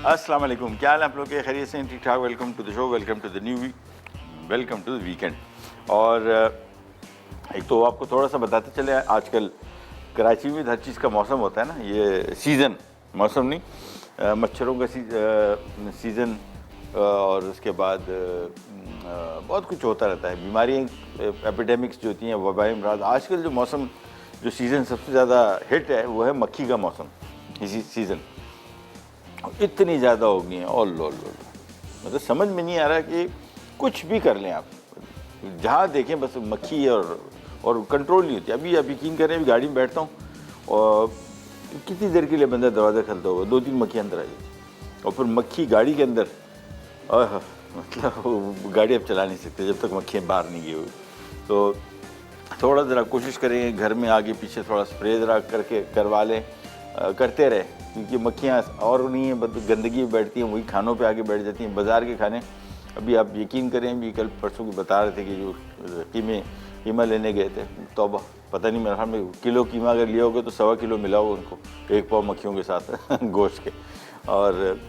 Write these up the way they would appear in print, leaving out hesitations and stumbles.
अस्सलाम वालेकुम, क्या हाल है आप लोग के? खैरियत से? ठीक ठाक। Welcome to the show, welcome to the new week, welcome to the weekend. और एक तो आपको थोड़ा सा बताते चले, आजकल कराची में हर चीज़ का मौसम होता है ना, ये सीज़न, मौसम नहीं, मच्छरों का सीज़न, और उसके बाद बहुत कुछ होता रहता है, बीमारियाँ, एपिडेमिक्स जो होती हैं, वबाई अमराज। आजकल जो मौसम, जो सीज़न सबसे ज़्यादा हिट है वो है मक्खी का मौसम। इसी सीज़न इतनी ज़्यादा हो गई हैं, और लो मतलब समझ में नहीं आ रहा कि कुछ भी कर लें आप, जहाँ देखें बस मक्खी, और कंट्रोल नहीं होती। अभी आप यकीन करें, अभी गाड़ी में बैठता हूँ और कितनी देर के लिए बंदा दरवाज़ा खोलता होगा, 2-3 मक्खी अंदर आ जाती, और फिर मक्खी गाड़ी के अंदर, मतलब गाड़ी अब चला नहीं सकते जब तक मक्खियाँ बाहर नहीं गई हुई। तो थोड़ा ज़रा कोशिश करें घर में आगे पीछे थोड़ा स्प्रे ज़रा करके करवा लें, करते रहे, क्योंकि मक्खियाँ और नहीं है, गंदगी बैठती हैं, वही खानों पे आके बैठ जाती हैं। बाज़ार के खाने, अभी आप यकीन करें, अभी कल परसों की बता रहे थे कि जो कीमा लेने गए थे, तो अब पता नहीं, मेरे ख्याल में किलो कीमा अगर लिया होगा तो 1.25 किलो मिला होगा उनको, 1 पाव मक्खियों के साथ गोश्त के। और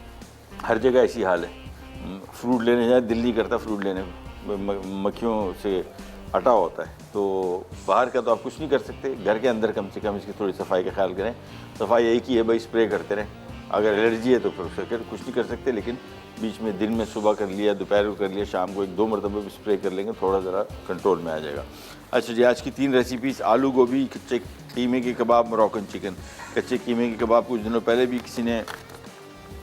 हर जगह ऐसी हाल है। फ्रूट लेने जाए, दिल्ली करता फ्रूट लेने, मक्खियों से हटा होता है। तो बाहर का तो आप कुछ नहीं कर सकते, घर के अंदर कम से कम इसकी थोड़ी सफाई का ख्याल करें। सफाई एक ही है भाई, स्प्रे करते रहें। अगर एलर्जी है तो फिर उससे कुछ नहीं कर सकते, लेकिन बीच में दिन में सुबह कर लिया, दोपहर को कर लिया, शाम को 1-2 मरतबा भी स्प्रे कर लेंगे, थोड़ा ज़रा कंट्रोल में आ जाएगा। अच्छा जी, आज की 3 रेसिपीज़: आलू गोभी, कच्चे कीमे के कबाब, मोरक्कन चिकन। कच्चे कीमे के कबाब कुछ दिनों पहले भी किसी ने,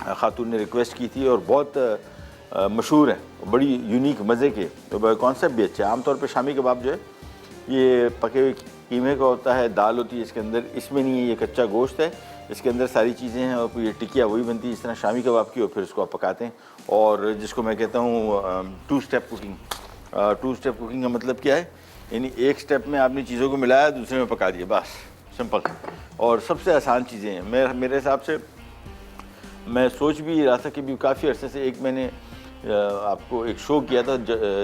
खातून ने रिक्वेस्ट की थी, और बहुत मशहूर है, बड़ी यूनिक मज़े के, तो कॉन्सेप्ट भी अच्छा है। आमतौर पे शामी कबाब जो है ये पके हुए कीमे का होता है, दाल होती है इसके अंदर, इसमें नहीं है, ये कच्चा गोश्त है, इसके अंदर सारी चीज़ें हैं, और फिर ये टिकिया वही बनती है जिस तरह शामी कबाब की, और फिर उसको आप पकाते हैं, और जिसको मैं कहता हूँ 2 स्टेप कुकिंग। 2 स्टेप कुकिंग का मतलब क्या है? यानी एक स्टेप में आपने चीज़ों को मिलाया, दूसरे में पका दिया, बस सिंपल, और सबसे आसान चीज़ें हैं मेरे हिसाब से। मैं सोच भी रहा था कि भी काफ़ी अरसे से, एक मैंने आपको एक शो किया था,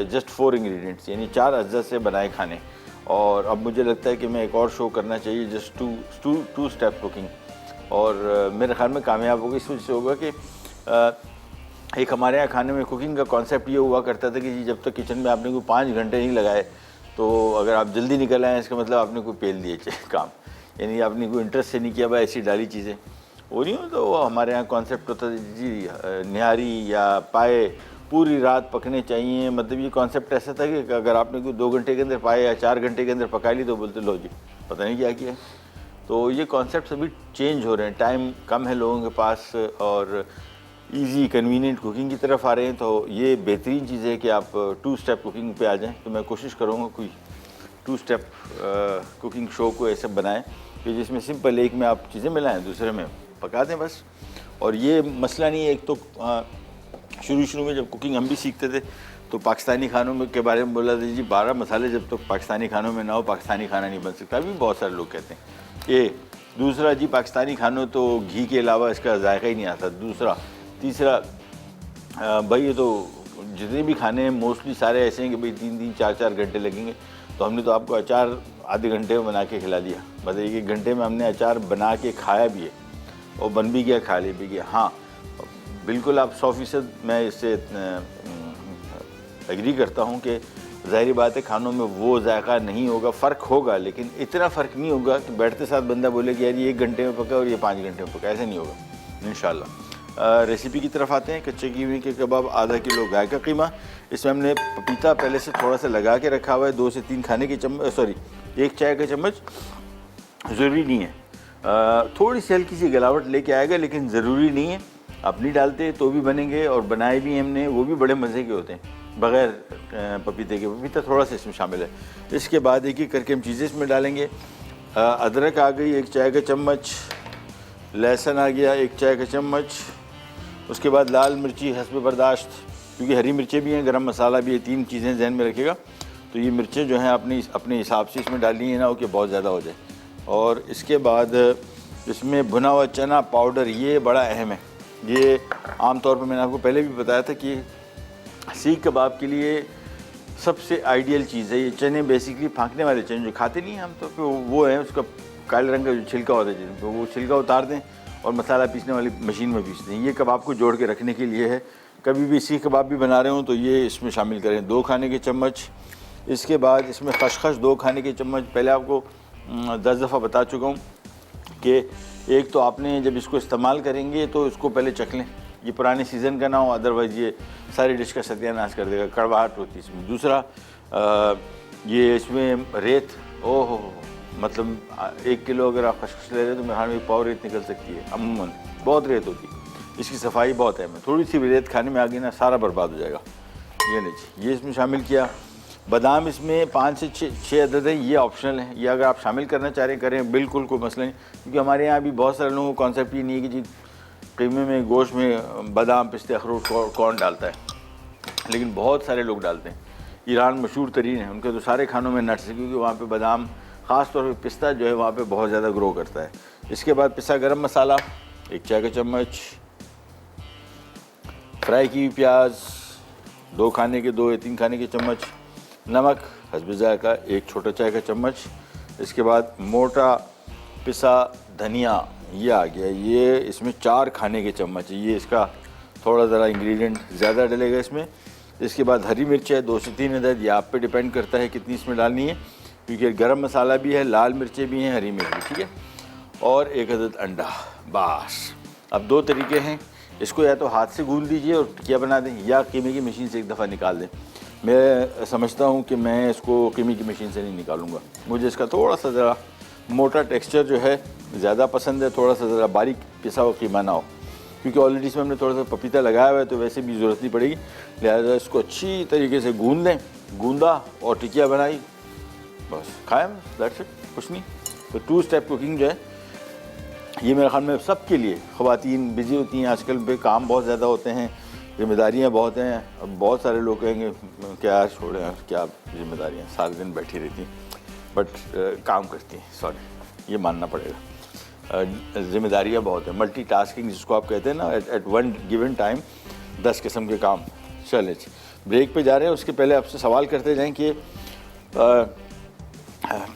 जस्ट 4 इंग्रेडिएंट्स, यानी 4 अज्जा से बनाए खाने, और अब मुझे लगता है कि मैं एक और शो करना चाहिए, जस्ट टू स्टेप कुकिंग, और मेरे ख्याल में कामयाब होगा। इस वजह से होगा कि एक हमारे यहाँ खाने में कुकिंग का कॉन्सेप्ट ये हुआ करता था कि जब तक किचन में आपने कोई 5 घंटे नहीं लगाए, तो अगर आप जल्दी निकल आए, इसका मतलब आपने कोई पेल दिए काम, यानी आपने कोई इंटरेस्ट से नहीं किया, भाई ऐसी डाली चीज़ें वो नहीं हो। तो हमारे यहाँ कॉन्सेप्ट होता है जी, निहारी या पाए पूरी रात पकने चाहिए, मतलब ये कॉन्सेप्ट ऐसा था कि अगर आपने कोई 2 घंटे के अंदर पाए या 4 घंटे के अंदर पका ली, तो बोलते लो जी पता नहीं क्या किया। तो ये कॉन्सेप्ट अभी चेंज हो रहे हैं, टाइम कम है लोगों के पास, और इजी कन्वीनियंट कुकिंग की तरफ आ रहे हैं। तो ये बेहतरीन चीज़ है कि आप 2 स्टेप कुकिंग पे आ जाएं। तो मैं कोशिश करूँगा कोई 2 स्टेप कुकिंग शो को ऐसे बनाएं कि जिसमें सिंपल एक में आप चीज़ें मिलाएं, दूसरे में पका दें बस। और ये मसला नहीं है, एक तो शुरू में जब कुकिंग हम भी सीखते थे तो पाकिस्तानी खानों में के बारे में बोला था जी, 12 मसाले जब तक तो पाकिस्तानी खानों में ना हो, पाकिस्तानी खाना नहीं बन सकता। अभी बहुत सारे लोग कहते हैं ये। दूसरा जी, पाकिस्तानी खानों तो घी के अलावा इसका जायका ही नहीं आता। दूसरा, तीसरा, भाई ये तो जितने भी खाने हैं मोस्टली सारे ऐसे हैं कि भाई 3-3, 4-4 घंटे लगेंगे। तो हमने तो आपको अचार आधे घंटे में बना के खिला दिया, मतलब 1 घंटे में हमने अचार बना के खाया भी है, और बन भी गया, खा ले भी गया। हाँ बिल्कुल, आप 100% मैं इससे एग्री करता हूँ कि ज़ाहिर बात है खानों में वो जायका नहीं होगा, फ़र्क होगा, लेकिन इतना फ़र्क नहीं होगा कि बैठते साथ बंदा बोले कि यार ये 1 घंटे में पका और ये 5 घंटे में पका, ऐसा नहीं होगा इंशाल्लाह। रेसिपी की तरफ आते हैं। कच्चे कीमे के कबाब, आधा किलो गाय का कीमा। इसमें हमने पपीता पहले से थोड़ा सा लगा के रखा हुआ है, 2 से 3 खाने के चम्मच, सॉरी 1 चाय का चम्मच, ज़रूरी नहीं है, थोड़ी सी हल्की सी गलावट लेके आएगा, लेकिन ज़रूरी नहीं है। आप नहीं डालते तो भी बनेंगे, और बनाए भी हमने, वो भी बड़े मज़े के होते हैं बग़ैर पपीते के। पपीता थोड़ा सा इसमें शामिल है। इसके बाद एक एक करके हम चीज़ें इसमें डालेंगे। अदरक आ गई 1 चाय का चम्मच, लहसुन आ गया 1 चाय का चम्मच, उसके बाद लाल मिर्ची हस्ब बर्दाश्त, क्योंकि हरी मिर्चें भी हैं, गरम मसाला भी है, 3 चीज़ें जहन में रखिएगा। तो ये मिर्चें जो हैं अपने हिसाब से इसमें डालनी है ना, हो कि बहुत ज़्यादा हो जाए। और इसके बाद इसमें भुना हुआ चना पाउडर, ये बड़ा अहम है। ये आमतौर पर मैंने आपको पहले भी बताया था कि सीख कबाब के लिए सबसे आइडियल चीज़ है ये चने। बेसिकली फाँकने वाले चने जो खाते नहीं हैं हम, तो वो है उसका काले रंग का जो छिलका होता है, जिन वो छिलका उतार दें और मसाला पीसने वाली मशीन में पीसते हैं। ये कबाब को जोड़ के रखने के लिए है। कभी भी सीख कबाब भी बना रहे हो तो ये इसमें शामिल करें। 2 खाने के चम्मच। इसके बाद इसमें खसखस 2 खाने के चम्मच। पहले आपको 10 दफ़ा बता चुका हूँ कि एक तो आपने जब इसको इस्तेमाल करेंगे तो इसको पहले चख लें, ये पुराने सीज़न का ना हो, अदरवाइज़ ये सारी डिश का सत्यानाश कर देगा, कड़वाहट होती है इसमें। दूसरा ये इसमें रेत, ओहो मतलब 1 किलो अगर आप खसखस ले रहे हो तो मेरे ख्याल में पाव रेत निकल सकती है, अमूमन बहुत रेत होती है, इसकी सफाई बहुत है। थोड़ी सी भी रेत खाने में आ गई ना सारा बर्बाद हो जाएगा। ये नहीं, ये इसमें शामिल किया। बादाम इसमें 5 से 6 अदद है, ये ऑप्शनल है, ये अगर आप शामिल करना चाह रहे करें, बिल्कुल कोई मसला नहीं। क्योंकि हमारे यहाँ भी बहुत सारे लोगों को कॉन्सेप्ट ये नहीं है कि जी कीमे में गोश्त में बादाम पिस्ते अखरोट कौन डालता है, लेकिन बहुत सारे लोग डालते हैं। ईरान मशहूर तरीन है, उनके तो सारे खानों में नट्स है, क्योंकि वहाँ पे बादाम ख़ास तौर पे पिस्ता जो है वहाँ पे बहुत ज़्यादा ग्रो करता है। इसके बाद पिसा गरम मसाला 1 चाय का चम्मच, फ्राई की हुई प्याज 2 खाने के 2 या 3 खाने के चम्मच, नमक हस्ब ज़ायक़ा 1 छोटा चाय का चम्मच। इसके बाद मोटा पिसा धनिया ये आ गया, ये इसमें 4 खाने के चम्मच है, ये इसका थोड़ा ज़रा इंग्रेडिएंट ज़्यादा डलेगा इसमें। इसके बाद हरी मिर्च है 2 से 3 अदद, ये आप पे डिपेंड करता है कितनी इसमें डालनी है, क्योंकि गरम मसाला भी है, लाल मिर्चें भी हैं, हरी मिर्च भी, ठीक है। और 1 अदद अंडा, बस। अब 2 तरीके हैं, इसको या तो हाथ से गूंद दीजिए और टिकिया बना दें, या कीमे की मशीन से 1 दफ़ा निकाल दें। मैं समझता हूँ कि मैं इसको कीमे की मशीन से नहीं निकालूंगा, मुझे इसका थोड़ा सा ज़रा मोटा टेक्सचर जो है ज़्यादा पसंद है, थोड़ा सा ज़रा बारीक पिसा हुआ कीमा ना हो, क्योंकि ऑलरेडी इसमें हमने थोड़ा सा पपीता लगाया हुआ है तो वैसे भी ज़रूरत नहीं पड़ेगी। लिहाजा इसको अच्छी तरीके से गूंद लें, गूंदा और टिकिया बनाई, बस खाएं, दैट्स इट, कुछ नहीं। तो 2 स्टेप कुकिंग जो है ये मेरे ख्याल में सबके लिए, ख़वातीन बिज़ी होती हैं आजकल, पे काम बहुत ज़्यादा होते हैं, जिम्मेदारियाँ बहुत हैं। अब बहुत सारे लोग कहेंगे क्या छोड़े हैं, क्या जिम्मेदारियाँ, सारे दिन बैठी रहती हैं, बट काम करती हैं, सॉरी ये मानना पड़ेगा, जिम्मेदारियाँ बहुत हैं, मल्टीटास्किंग जिसको आप कहते हैं ना, एट वन गिवन टाइम 10 किस्म के काम। चलें ब्रेक पे जा रहे हैं, उसके पहले आपसे सवाल करते जाएं कि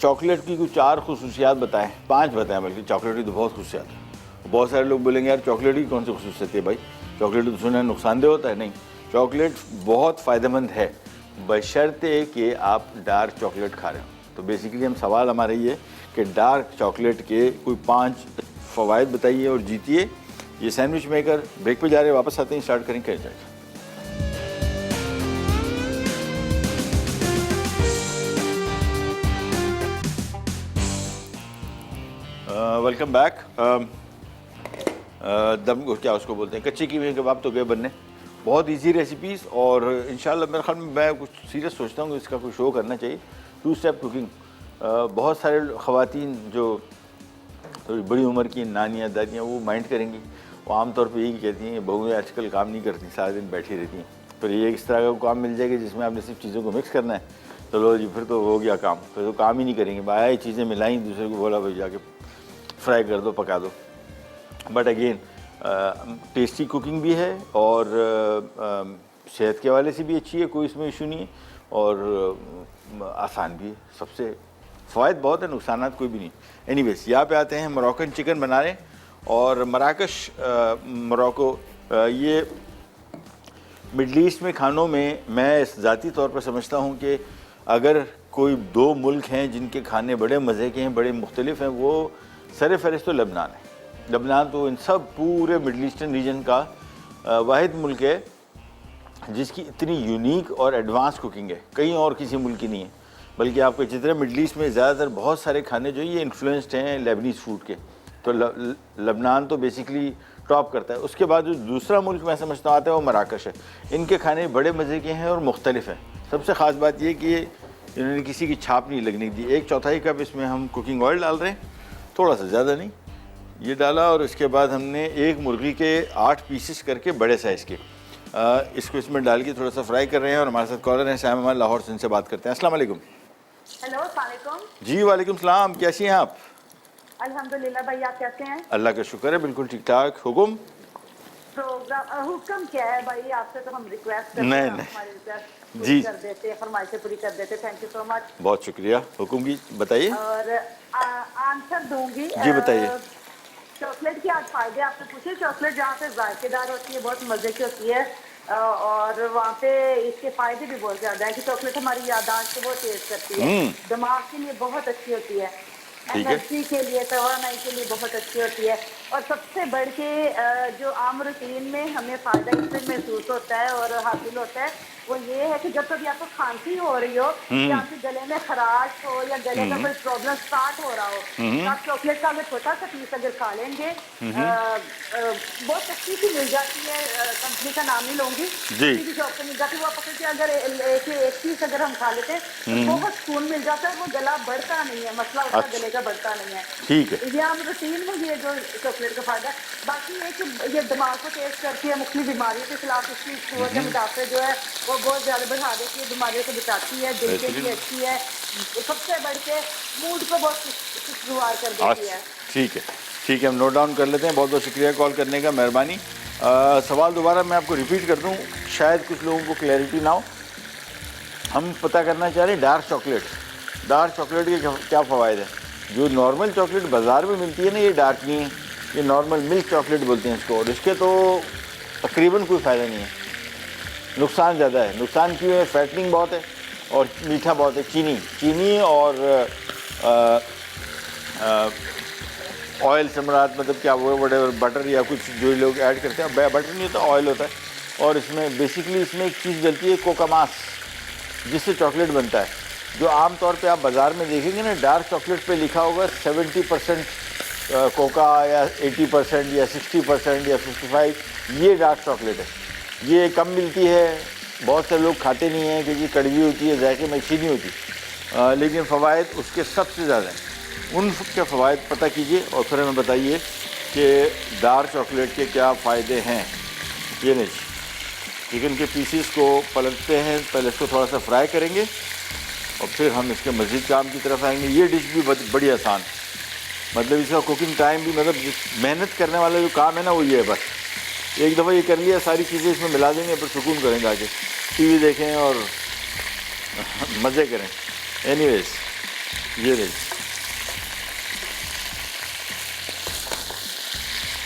चॉकलेट की कुछ 4 खुसूसियात बताएं, 5 बताएं, बल्कि चॉकलेट की तो बहुत खुसूसियात है। बहुत सारे लोग बोलेंगे यार चॉकलेट की कौन सी खुसूसियत है भाई, चॉकलेट तो सुना है नुकसानदेह होता है। नहीं, चॉकलेट बहुत फ़ायदेमंद है, बशर्ते कि आप डार्क चॉकलेट खा रहे हो। तो बेसिकली हम सवाल हमारा ये कि डार्क चॉकलेट के कोई 5 फ़वाइद बताइए और जीतिए ये सैंडविच मेकर। ब्रेक पे जा रहे हैं, वापस आते हैं, स्टार्ट करें, क्या जाएगा। Welcome back. दम क्या उसको बोलते हैं, कच्चे कीमे कबाब तो गए बनने, बहुत इजी रेसिपीज़, और इंशाल्लाह मेरे ख्याल में मैं कुछ सीरियस सोचता हूँ कि इसका कोई शो करना चाहिए। 2 स्टेप कुकिंग, बहुत सारे ख़वातीन जो थोड़ी बड़ी उम्र की नानियाँ दादियाँ वो माइंड करेंगी, वो आमतौर पे यही कहती हैं कि बहुएँ आजकल काम नहीं करती, सारा दिन बैठी रहती हैं। फिर ये इस तरह का काम मिल जाएगा जिसमें आपने सिर्फ चीज़ों को मिक्स करना है, तो लो जी फिर तो हो गया काम, फिर तो काम ही नहीं करेंगे, बाया ही चीज़ें मिलाई, दूसरे को बोला भाई जाके फ्राई कर दो, पका दो। बट अगेन टेस्टी कुकिंग भी है और सेहत के हवाले से भी अच्छी है, कोई इसमें इशू नहीं है, और आसान भी है। सबसे फ़वाइद बहुत है, नुकसानात कोई भी नहीं। एनीवेज यहाँ पे आते हैं, मोरक्कन चिकन बना रहे हैं, और मराकश मोरक्को, ये मिडल ईस्ट में खानों में मैं ज़ाती तौर पर समझता हूँ कि अगर कोई 2 मुल्क हैं जिनके खाने बड़े मज़े के हैं, बड़े मुख्तलिफ हैं, वो सर फहरिस्त तो लबनान है। लबनान तो इन सब पूरे मिडल ईस्टर्न रीजन का वाहिद मुल्क है जिसकी इतनी यूनिक और एडवांस कुकिंग है, कहीं और किसी मुल्क की नहीं है। बल्कि आपके जितने मिडल ईस्ट में ज़्यादातर बहुत सारे खाने जो ये इन्फ्लुएंस्ड हैं लेबनीज़ फूड के, तो लबनान तो बेसिकली टॉप करता है। उसके बाद जो दूसरा मुल्क मैं समझता आता है वो मराकश है। इनके खाने बड़े मज़े के हैं और मुख्तलिफ हैं। सबसे ख़ास बात ये कि इन्होंने किसी की छाप नहीं लगने दी। 1/4 कप इसमें हम कुकिंग ऑयल डाल रहे हैं, थोड़ा सा ज़्यादा नहीं, ये डाला, और इसके बाद हमने 1 मुर्गी के 8 पीसेस करके बड़े साइज़ के इसको इसमें डाल के थोड़ा सा फ्राई कर रहे हैं। और हमारे साथ कॉलर हैं शाम अमान लाहौर से, इनसे बात करते हैं। अस्सलाम वालेकुम। हेलो, अस्सलाम वालेकुम। जी वालेकुम सलाम, कैसी हैं आप? अल्हम्दुलिल्लाह भाई, आप कैसे हैं? अल्लाह का शुक्र है, बिल्कुल ठीक ठाक। हुकुम? प्रोग्राम हुक्म क्या है भाई, आपसे तो हम रिक्वेस्ट करते नहीं, हैं, नहीं। हमारी रिक्वेस्ट जी। पूरी कर देते हैं, फरमाइशें पूरी कर देते हैं। Thank you so much. बहुत शुक्रिया। हुकुम की बताइए। और आंसर दूंगी। जी बताइए। चॉकलेट के आज फायदे आपने पूछे। चॉकलेट जहाँ पे जायकेदार होती है, बहुत मजे की होती है, और वहाँ पे इसके फायदे भी बहुत ज्यादा है कि चॉकलेट हमारी याददाश्त को बहुत तेज करती है, दिमाग के लिए बहुत अच्छी होती है, ठीक है। एनर्जी के लिए, तवानाई के लिए बहुत अच्छी होती है। और सबसे बढ़ के जो आम रूटीन में हमें फायदा इससे महसूस होता है और हासिल होता है, वो ये है कि जब कभी आपको खांसी हो रही हो या आपके गले में खराश हो या गले में कोई प्रॉब्लम स्टार्ट हो रहा हो, तो आप चॉकलेट का अगर छोटा सा पीस अगर खा लेंगे, बहुत सस्ती सी मिल जाती है, कंपनी का नाम नहीं लूंगी, किसी भी शॉप पे मिल जाती है, वो पकड़ के अगर एक पीस अगर हम खा लेते हैं तो बहुत सुकून मिल जाता है, वो गला बढ़ता नहीं है, मसला उसका गले का बढ़ता नहीं है। ठीक है। ये हम रूटीन में ये जो चॉकलेट का फायदा। बाकी ये कि ये दिमाग को तेज करती है, मुख्तलिफ बीमारियों के खिलाफ इसकी कुव्वत मुदाफ़े जो है वो बहुत ज़्यादा बढ़ा देती है, बीमारियों को बचाती है, दिल के लिए अच्छी है, सबसे बढ़ के मूड को बहुत खुशगवार कर देती है। ठीक है, ठीक है, हम नोट डाउन कर लेते हैं। बहुत बहुत शुक्रिया कॉल करने का, मेहरबानी। सवाल दोबारा मैं आपको रिपीट कर दूं, शायद कुछ लोगों को क्लैरिटी ना हो। हम पता करना चाह रहे हैं डार्क चॉकलेट के क्या फ़वायद है। जो नॉर्मल चॉकलेट बाज़ार में मिलती है ना, ये डार्क नहीं है, ये नॉर्मल मिल्क चॉकलेट बोलते हैं इसको, और इसके तो तकरीबन कोई फ़ायदा नहीं है, नुकसान ज़्यादा है। नुकसान क्यों है? फैटनिंग बहुत है और मीठा बहुत है, चीनी और ऑयल से मुराद मतलब क्या वो व्हाटएवर, बटर या कुछ जो लोग ऐड करते हैं, बटर नहीं होता, ऑयल होता है, और इसमें बेसिकली इसमें एक चीज़ डलती है कोकामास, जिससे चॉकलेट बनता है। जो आम तौर पे आप बाज़ार में देखेंगे ना, डार्क चॉकलेट पे लिखा होगा 70% कोका या 80% या 60% या 55, ये डार्क चॉकलेट है। ये कम मिलती है, बहुत से लोग खाते नहीं हैं क्योंकि कड़वी होती है, जायके में अच्छी नहीं होती, लेकिन फ़वायद उसके सबसे ज़्यादा हैं। उन के फ़वायद पता कीजिए और फिर हमें बताइए कि डार्क चॉकलेट के क्या फ़ायदे हैं। ये नहीं, चिकन के पीसीस को पलटते हैं, पहले इसको थोड़ा सा फ्राई करेंगे और फिर हम इसके मज़ीद काम की तरफ आएंगे। ये डिश भी बड़ी आसान, मतलब इसका कुकिंग टाइम भी, मतलब मेहनत करने वाला जो काम है ना वो ये है, बस एक दफ़ा ये कर लिया, सारी चीज़ें इसमें मिला देंगे, फिर सुकून करेंगे, आके टीवी देखें और मज़े करें। एनीवेज, ये रही,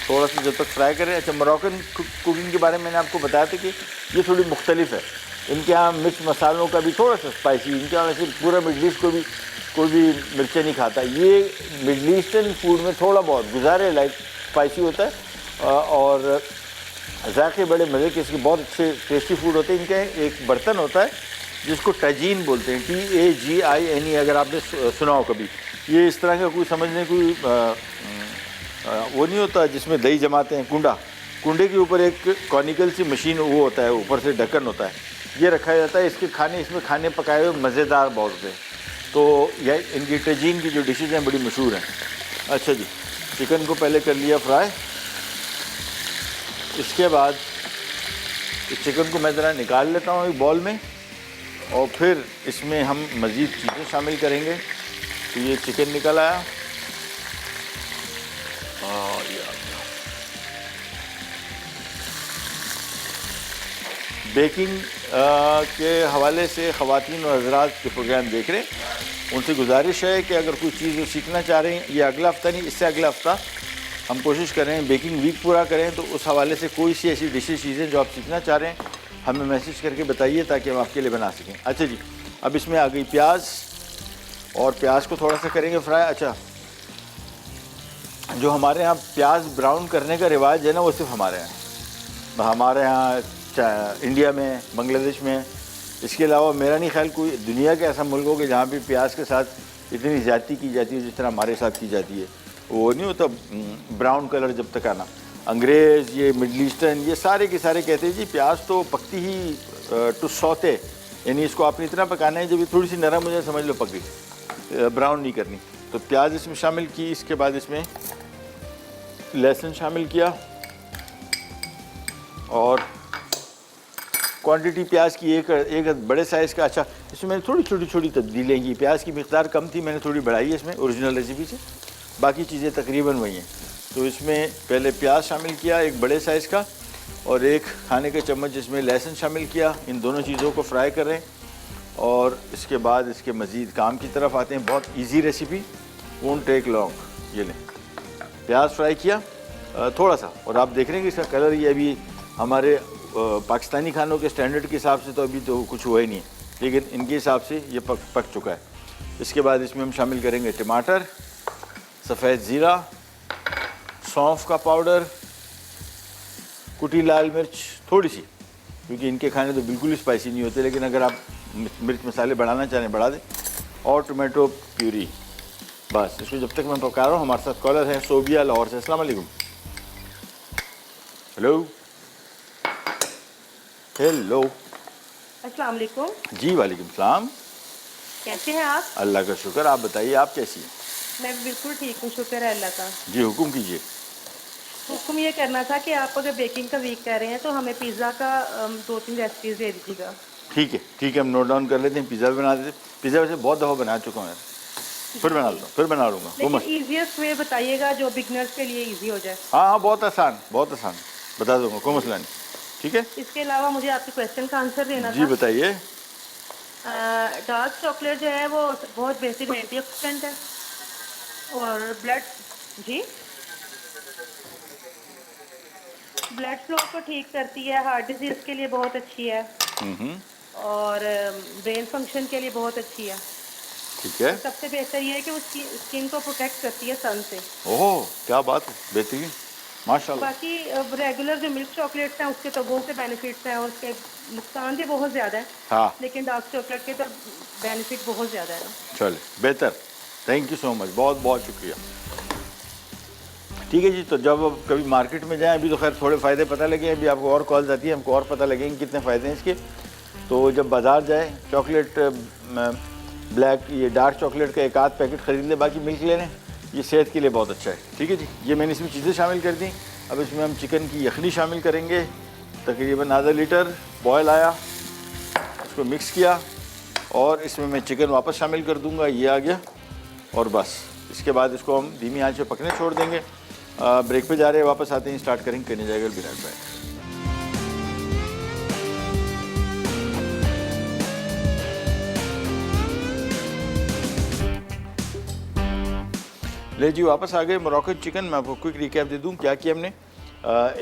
थोड़ा सा जब तक फ्राई करें। अच्छा, मोरक्कन कुकिंग के बारे में मैंने आपको बताया था कि ये थोड़ी मुख्तलिफ है। इनके यहाँ मिर्च मसालों का भी थोड़ा सा स्पाइसी, इनके यहाँ वैसे पूरा मिडल ईस्ट कोई भी मिर्चें नहीं खाता। ये मिडल ईस्टर्न फूड में थोड़ा बहुत गुजारे लाइक स्पाइसी होता है और जायके बड़े मज़े के, इसके बहुत अच्छे टेस्टी फूड होते हैं। इनके एक बर्तन होता है जिसको टजीन बोलते हैं, TAGINE, अगर आपने सुना हो कभी। ये इस तरह का कोई समझने कोई वो नहीं होता जिसमें दही जमाते हैं, कुंडे के ऊपर एक कॉनिकल सी मशीन वो होता है, ऊपर से ढक्कन होता है, ये रखा जाता है। इसके खाने, इसमें खाने पकाए हुए मज़ेदार बहुत होते हैं। तो यह इनकी टजीन की जो डिशेज़ हैं बड़ी मशहूर हैं। अच्छा जी, चिकन को पहले कर लिया फ्राई, इसके बाद इस चिकन को मैं ज़रा निकाल लेता हूँ एक बॉल में और फिर इसमें हम मज़ीद चीज़ें शामिल करेंगे। तो ये चिकन निकल आया, बेकिंग के हवाले से ख़वातीन और हज़रात के प्रोग्राम देख रहे हैं, उनसे गुजारिश है कि अगर कोई चीज़ वो सीखना चाह रहे हैं, ये अगला हफ़्ता नहीं, इससे अगला हफ़्ता हम कोशिश करें बेकिंग वीक पूरा करें, तो उस हवाले से कोई सी ऐसी डिशेज चीज़ें जो आप सीखना चाह रहे हैं हमें मैसेज करके बताइए ताकि हम आपके लिए बना सकें। अच्छा जी, अब इसमें आ गई प्याज, और प्याज को थोड़ा सा करेंगे फ्राई। अच्छा, जो हमारे यहाँ प्याज ब्राउन करने का रिवाज है ना, वो सिर्फ हमारे यहाँ इंडिया में, बांग्लादेश में, इसके अलावा मेरा नहीं ख्याल कोई दुनिया के ऐसा मुल्क हो कि जहाँ भी प्याज के साथ इतनी ज़्यादती की जाती है जिस तरह हमारे साथ की जाती है। वो नहीं होता ब्राउन कलर जब तक आना। अंग्रेज़, ये मिडल ईस्टर्न, ये सारे के सारे कहते हैं जी प्याज तो पकती ही टू सौते, यानी इसको आपने इतना पकाना है जब ये थोड़ी सी नरम हो जाए समझ लो पक गई, ब्राउन नहीं करनी। तो प्याज इसमें शामिल की, इसके बाद इसमें लहसुन शामिल किया और क्वांटिटी प्याज की एक बड़े साइज़ का। अच्छा, इसमें मैंने थोड़ी छोटी तब्दीलें की, प्याज की मिक़दार कम थी, मैंने थोड़ी बढ़ाई है इसमें ओरिजिनल रेसिपी से, बाकी चीज़ें तकरीबन वही हैं। तो इसमें पहले प्याज शामिल किया एक बड़े साइज़ का और एक खाने का चम्मच इसमें लहसुन शामिल किया। इन दोनों चीज़ों को फ्राई करें और इसके बाद इसके मज़ीद काम की तरफ आते हैं। बहुत easy recipe, won't take long. ये लें, प्याज फ्राई किया थोड़ा सा, और आप देख रहे हैं कि इसका कलर ये अभी हमारे पाकिस्तानी खानों के स्टैंडर्ड के हिसाब से तो अभी तो कुछ हुआ ही नहीं है, लेकिन इनके हिसाब से ये पक चुका है। इसके बाद इसमें हम शामिल करेंगे टमाटर, सफ़ेद ज़ीरा, सौंफ का पाउडर, कुटी लाल मिर्च थोड़ी सी, क्योंकि इनके खाने तो बिल्कुल ही स्पाइसी नहीं होते, लेकिन अगर आप मिर्च मसाले बढ़ाना चाहें बढ़ा दें, और टोमेटो प्यूरी। बस इसको जब तक मैं पका रहा हूँ, हमारे साथ कॉलर है सोबिया लाहौर से। अस्सलाम वालेकुम। Hello hello. अस्सलाम वालेकुम। जी वालेकुम सलाम। कैसे हैं आप? अल्लाह का शुक्र, आप बताइए आप कैसी हैं? मैं बिल्कुल ठीक हूँ, शुक्र है अल्लाह का। जी हुक्म कीजिए। हुक्म ये करना था कि आप अगर बेकिंग का वीक कह रहे हैं तो हमें पिज़्ज़ा का 2-3 रेसिपीज़ दे दीजिएगा। ठीक है हम नोट डाउन कर लेते हैं। पिज़्ज़ा भी बना देते। पिज़्ज़ा वैसे बहुत दफ़ा बना चुका हूँ यार, फिर बना लूँगा, फिर बना लूँगा। लेकिन ईजीएस्ट वे बताइएगा जो बिगनर्स के लिए ईजी हो जाए। हाँ बहुत आसान बता दूँगा, कोई मसला नहीं। ठीक है, इसके अलावा मुझे आपके क्वेश्चन का आंसर देना जी था। बताइए। डार्क चॉकलेट जो है वो बहुत बेसिक एंटीऑक्सीडेंट है और ब्लड फ्लो को ठीक करती है, हार्ट डिजीज़ के लिए बहुत अच्छी है और ब्रेन फंक्शन के लिए बहुत अच्छी है। ठीक है, सबसे बेहतर ये है कि वो स्किन को प्रोटेक्ट करती है सन से। ओह क्या बात है, बेहतरीन, माशाल्लाह। बाकी रेगुलर जो मिल्क चॉकलेट्स हैं उसके तो बहुत से बेनिफिट्स हैं और उसके नुकसान भी बहुत ज़्यादा है। हाँ लेकिन डार्क चॉकलेट के तो बेनिफिट बहुत ज़्यादा है ना। चले बेहतर, थैंक यू सो मच, बहुत बहुत शुक्रिया। ठीक है जी, तो जब अब कभी मार्केट में जाएं, अभी तो खैर थोड़े फ़ायदे पता लगे, अभी आपको और कॉल्स आती है, हमको और पता लगेंगे कितने फ़ायदे हैं इसके। तो जब बाज़ार जाए, चॉकलेट ब्लैक ये डार्क चॉकलेट का एक आध पैकेट ख़रीद लें, बाकी मिल्क ले लें, ये सेहत के लिए बहुत अच्छा है। ठीक है जी, ये मैंने इसमें चीज़ें शामिल कर दी। अब इसमें हम चिकन की यखनी शामिल करेंगे, तकरीबन आधा लीटर बॉयल आया, इसको मिक्स किया और इसमें मैं चिकन वापस शामिल कर दूंगा, ये आ गया। और बस इसके बाद इसको हम धीमी आंच पे पकने छोड़ देंगे। ब्रेक पे जा रहे हैं, वापस आते हैं, स्टार्ट करेंगे, करने जाएगा बिना बैग। ले जी वापस आ गए। मोरक्कन चिकन मैं आपको क्विक रिकैप दे दूं क्या किया हमने।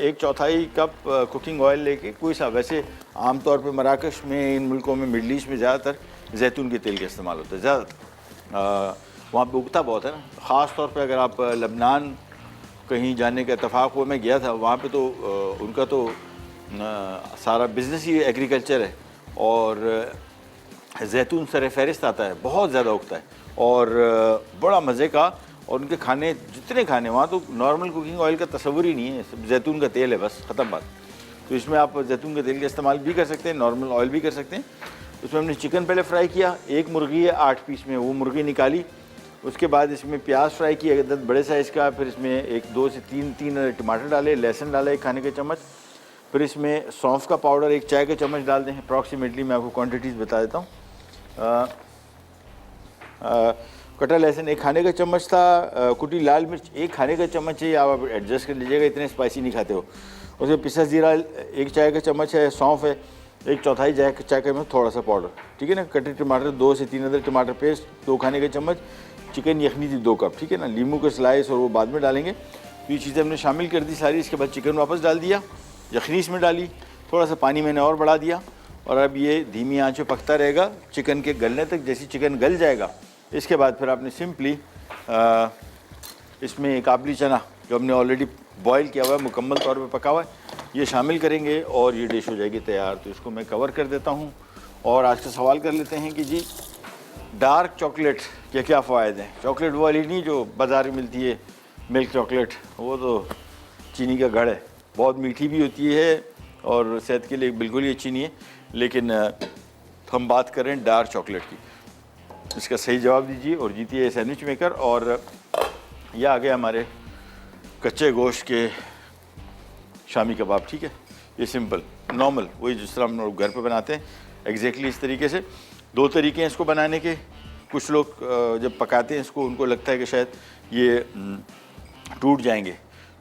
1/4 कप कुकिंग ऑयल लेके, कोई सा, वैसे आमतौर पे मराकश में, इन मुल्कों में, मिडल ईस्ट में ज़्यादातर जैतून के तेल का इस्तेमाल होता है ज़्यादातर। वहाँ पे उगता बहुत है ना, ख़ास तौर पे अगर आप लबनान कहीं जाने का इत्तेफाक हुआ, मैं गया था वहाँ पे, तो उनका तो सारा बिज़नेस ही एग्रीकल्चर है और जैतून सर फहरिस्त आता है, बहुत ज़्यादा उगता है और बड़ा मज़े का। और उनके खाने, जितने खाने वहाँ, तो नॉर्मल कुकिंग ऑयल का तस्वुर ही नहीं है, जैतून का तेल है, बस ख़त्म बात। तो इसमें आप जैतून के तेल का इस्तेमाल भी कर सकते हैं, नॉर्मल ऑयल भी कर सकते हैं। उसमें हमने चिकन पहले फ्राई किया, एक मुर्गी है 8 पीस में, वो मुर्गी निकाली। उसके बाद इसमें प्याज फ्राई किया 10 बड़े साइज़ का, फिर इसमें 2 से 3 टमाटर डाले, लहसुन डाला 1 खाने का चम्मच, फिर इसमें सौंफ का पाउडर 1 चाय का चम्मच डाल दें। अप्रॉक्सीमेटली मैं आपको क्वान्टिटीज़ बता देता हूँ। कटा लहसुन 1 खाने का चम्मच था, कुटी लाल मिर्च 1 खाने का चम्मच है, आप एडजस्ट कर लीजिएगा, इतने स्पाइसी नहीं खाते हो। उसमें पिसा ज़ीरा 1 चाय का चम्मच है, सौंफ है 1/4 चाय का चम्मच, थोड़ा सा पाउडर, ठीक है ना। कटे टमाटर 2 से 3 अदर टमाटर पेस्ट 2 खाने का चम्मच, चिकन यखनी थी 2 कप, ठीक है ना। लीमू का स्लाइस और वो बाद में डालेंगे। तो ये चीज़ें हमने शामिल कर दी सारी। इसके बाद चिकन वापस डाल दिया, यखनी इसमें डाली, थोड़ा सा पानी मैंने और बढ़ा दिया और अब ये धीमी आंच पे पकता रहेगा चिकन के गलने तक। जैसे चिकन गल जाएगा, इसके बाद फिर आपने सिंपली इसमें काबली चना जो हमने ऑलरेडी बॉयल किया हुआ है, मुकम्मल तौर पे पका हुआ है, ये शामिल करेंगे और ये डिश हो जाएगी तैयार। तो इसको मैं कवर कर देता हूँ और आज का सवाल कर लेते हैं कि जी डार्क चॉकलेट के क्या फ़ायदे हैं। चॉकलेट वाली नहीं जो बाज़ार में मिलती है मिल्क चॉकलेट, वो तो चीनी का गढ़ है, बहुत मीठी भी होती है और सेहत के लिए बिल्कुल ही अच्छी नहीं है। लेकिन हम बात करें डार्क चॉकलेट की, इसका सही जवाब दीजिए और जीतिए सैंडविच मेकर। और यह आ गए हमारे कच्चे गोश्त के शामी कबाब, ठीक है। ये सिंपल नॉर्मल वही जिस तरह हम लोग घर पे बनाते हैं, एग्जैक्टली इस तरीके से। 2 तरीके हैं इसको बनाने के। कुछ लोग जब पकाते हैं इसको, उनको लगता है कि शायद ये टूट जाएंगे,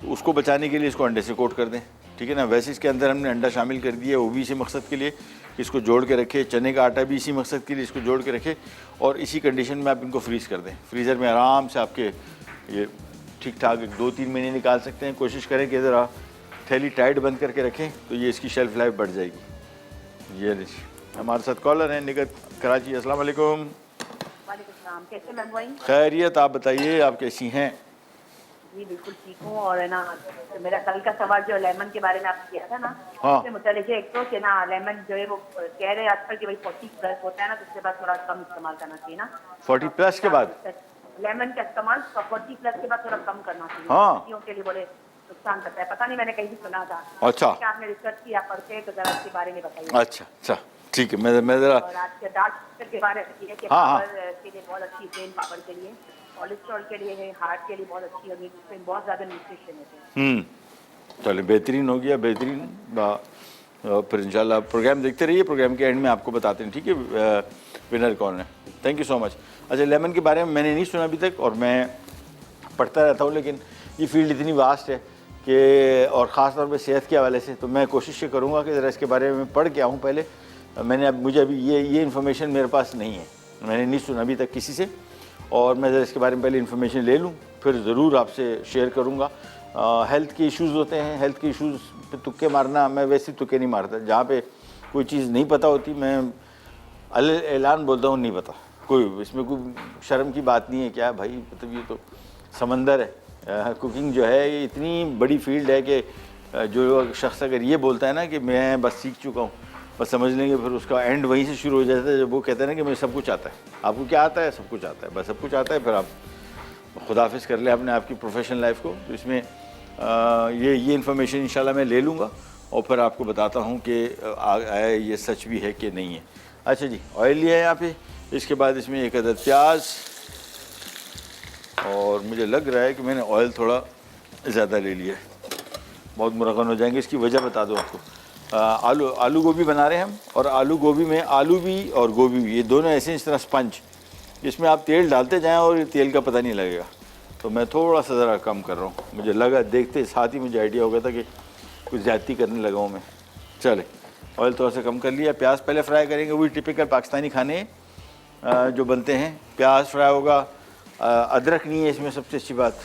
तो उसको बचाने के लिए इसको अंडे से कोट कर दें, ठीक है ना। वैसे इसके अंदर हमने अंडा शामिल कर दिया, वो भी इसी मकसद के लिए इसको जोड़ के रखे। चने का आटा भी इसी मकसद के लिए इसको जोड़ के रखे और इसी कंडीशन में आप इनको फ्रीज़ कर दें। फ्रीज़र में आराम से आपके ये ठीक ठाक 2-3 महीने निकाल सकते हैं। कोशिश करें कि ज़रा थैली टाइट बंद करके रखें तो ये इसकी शेल्फ़ लाइफ बढ़ जाएगी। ये हमारे साथ कॉलर हैं निगत कराची। अस्सलाम वालेकुम। वालेकुम सलाम, कैसे मैम वही? खैरियत, आप बताइए आप कैसी हैं? जी बिल्कुल ठीक हूँ। और है ना, तो मेरा कल का सवाल जो लेमन के बारे में आपने किया था ना, हाँ। उससे मुतालिक है एक तो कि ना लेमन जो है वो कह रहे हैं आजकल कि भाई 40+ होता है ना, तो उसके बाद थोड़ा कम इस्तेमाल करना चाहिए ना। 40+ के बाद लेमन का इस्तेमाल 40+ के बाद थोड़ा कम करना चाहिए। हाँ। बच्चियों के लिए बोले नुकसान करता है, पता नहीं मैंने कहीं भी सुना था। अच्छा। क्या आपने रिसर्च किया पढ़ते हैं तो जरा इसके बारे में बताइए। अच्छा ठीक है, मैं ज़रा और आज के डार्क के बारे में ये कि हाँ। पावर के लिए बहुत अच्छी, ब्रेन पावर के लिए, कोलेस्ट्रॉल के लिए है, हार्ट के लिए बहुत अच्छी है, इसमें बहुत ज़्यादा न्यूट्रिशन है। चलो बेहतरीन हो गया, बेहतरीन। फिर इंशाल्लाह प्रोग्राम देखते रहिए, प्रोग्राम के एंड में आपको बताते हैं, ठीक है, विनर कौन है। Thank you so much. अच्छा, लेमन के बारे में मैंने नहीं सुना अभी तक और मैं पढ़ता रहता हूँ, लेकिन ये फील्ड इतनी वास्ट है कि और ख़ास तौर पे सेहत के हवाले से, तो मैं कोशिश ये करूँगा कि ज़रा इसके बारे में पढ़ के आऊँ पहले। मुझे अभी ये इन्फॉर्मेशन मेरे पास नहीं है, मैंने नहीं सुना अभी तक किसी से, और मैं ज़रा इसके बारे में पहले इन्फॉर्मेशन ले लूँ, फिर ज़रूर आपसे शेयर करूँगा। हेल्थ के इश्यूज़ होते हैं, हेल्थ के इश्यूज़ पे तुक्के मारना, मैं वैसे तुक्के नहीं मारता। जहाँ पे कोई चीज़ नहीं पता होती मैं ऐलान बोलता हूँ नहीं पता, कोई इसमें कोई शर्म की बात नहीं है। क्या भाई, मतलब ये तो समंदर है। कुकिंग जो है ये इतनी बड़ी फील्ड है कि जो शख्स अगर ये बोलता है ना कि मैं बस सीख चुका हूँ, बस समझ लेंगे फिर उसका एंड वहीं से शुरू हो जाता है जब वो कहता है ना कि मुझे सब कुछ आता है। आपको क्या आता है? सब कुछ आता है, बस सब कुछ आता है। फिर आप खुदाफिज कर ले अपने आपकी प्रोफेशनल लाइफ को। तो इसमें ये इन्फॉर्मेशन इंशाल्लाह मैं ले लूँगा और फिर आपको बताता हूँ कि ये सच भी है कि नहीं है। अच्छा जी, ऑयल लिया है यहाँ पे, इसके बाद इसमें 1 अदद प्याज, और मुझे लग रहा है कि मैंने ऑयल थोड़ा ज़्यादा ले लिया है, बहुत मुरगन हो जाएंगे। इसकी वजह बता दूँ आपको। आलू गोभी बना रहे हैं हम, और आलू गोभी में आलू भी और गोभी भी ये दोनों ऐसे इस तरह स्पंज, इसमें आप तेल डालते जाएं और ये तेल का पता नहीं लगेगा। तो मैं थोड़ा सा ज़रा कम कर रहा हूँ, मुझे लगा देखते साथ ही मुझे आइडिया हो गया था कि कुछ ज़्यादती करने लगा हूँ मैं। चले, ऑयल थोड़ा सा कम कर लिया। प्याज पहले फ्राई करेंगे, वही टिपिकल पाकिस्तानी खाने जो बनते हैं। प्याज फ्राई होगा, अदरक नहीं है इसमें, सबसे अच्छी बात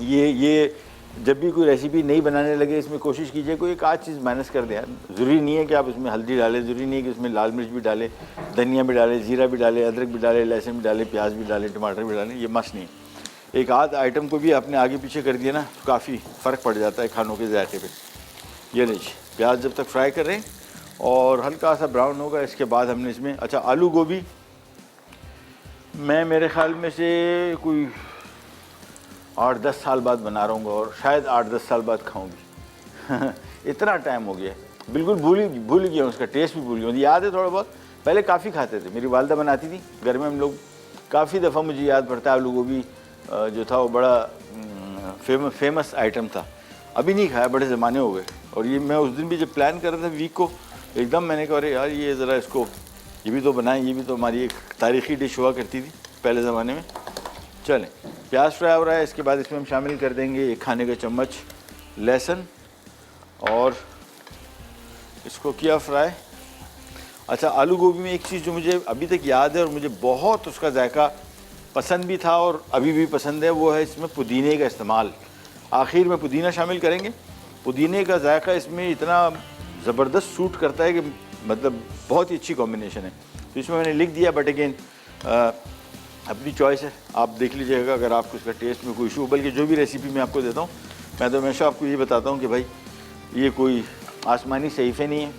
ये जब भी कोई रेसिपी नहीं बनाने लगे इसमें कोशिश कीजिए कोई एक आध चीज़ माइनस कर दें। ज़रूरी नहीं है कि आप इसमें हल्दी डालें, ज़रूरी नहीं है कि इसमें लाल मिर्च भी डालें, धनिया भी डालें, ज़ीरा भी डालें, अदरक भी डालें, लहसुन भी डालें, प्याज भी डालें, टमाटर भी डालें, ये मस्त नहीं है। एक आध आइटम को भी आपने आगे पीछे कर दिया ना तो काफ़ी फ़र्क पड़ जाता है खानों के जायके पे। ये लीजिए, प्याज जब तक फ्राई कर रहे हैं और हल्का सा ब्राउन होगा, इसके बाद हमने इसमें अच्छा आलू गोभी मैं मेरे ख़्याल में से कोई 8-10 साल बाद बना रहा हूँ और शायद 8-10 साल बाद खाऊंगी। इतना टाइम हो गया, बिल्कुल भूल गया, उसका टेस्ट भी भूल गया। मुझे याद है थोड़ा बहुत, पहले काफ़ी खाते थे, मेरी वालदा बनाती थी घर में, हम लोग काफ़ी दफ़ा, मुझे याद पड़ता है आलू गोभी जो था वो बड़ा फेमस आइटम था। अभी नहीं खाया, बड़े ज़माने हो गए। और ये मैं उस दिन भी जब प्लान कर रहा था वीक को, एकदम मैंने कहा अरे यार ये ज़रा इसको ये भी तो बनाएं, ये भी तो हमारी एक तारीख़ी डिश हुआ करती थी पहले ज़माने में। चलें, प्याज फ्राई हो रहा है, इसके बाद इसमें हम शामिल कर देंगे 1 खाने का चम्मच लहसुन, और इसको किया फ्राई। अच्छा, आलू गोभी में एक चीज़ जो मुझे अभी तक याद है और मुझे बहुत उसका जायका पसंद भी था और अभी भी पसंद है, वो है इसमें पुदीने का इस्तेमाल। आखिर में पुदीना शामिल करेंगे। पुदीने का जायका इसमें इतना ज़बरदस्त सूट करता है कि मतलब बहुत ही अच्छी कॉम्बिनेशन है। तो इसमें मैंने लिख दिया, बट अगेन अपनी चॉइस है, आप देख लीजिएगा अगर आपको इसका टेस्ट में कोई इशू। बल्कि जो भी रेसिपी मैं आपको देता हूँ, मैं तो हमेशा आपको ये बताता हूँ कि भाई ये कोई आसमानी सहीफ़े नहीं है,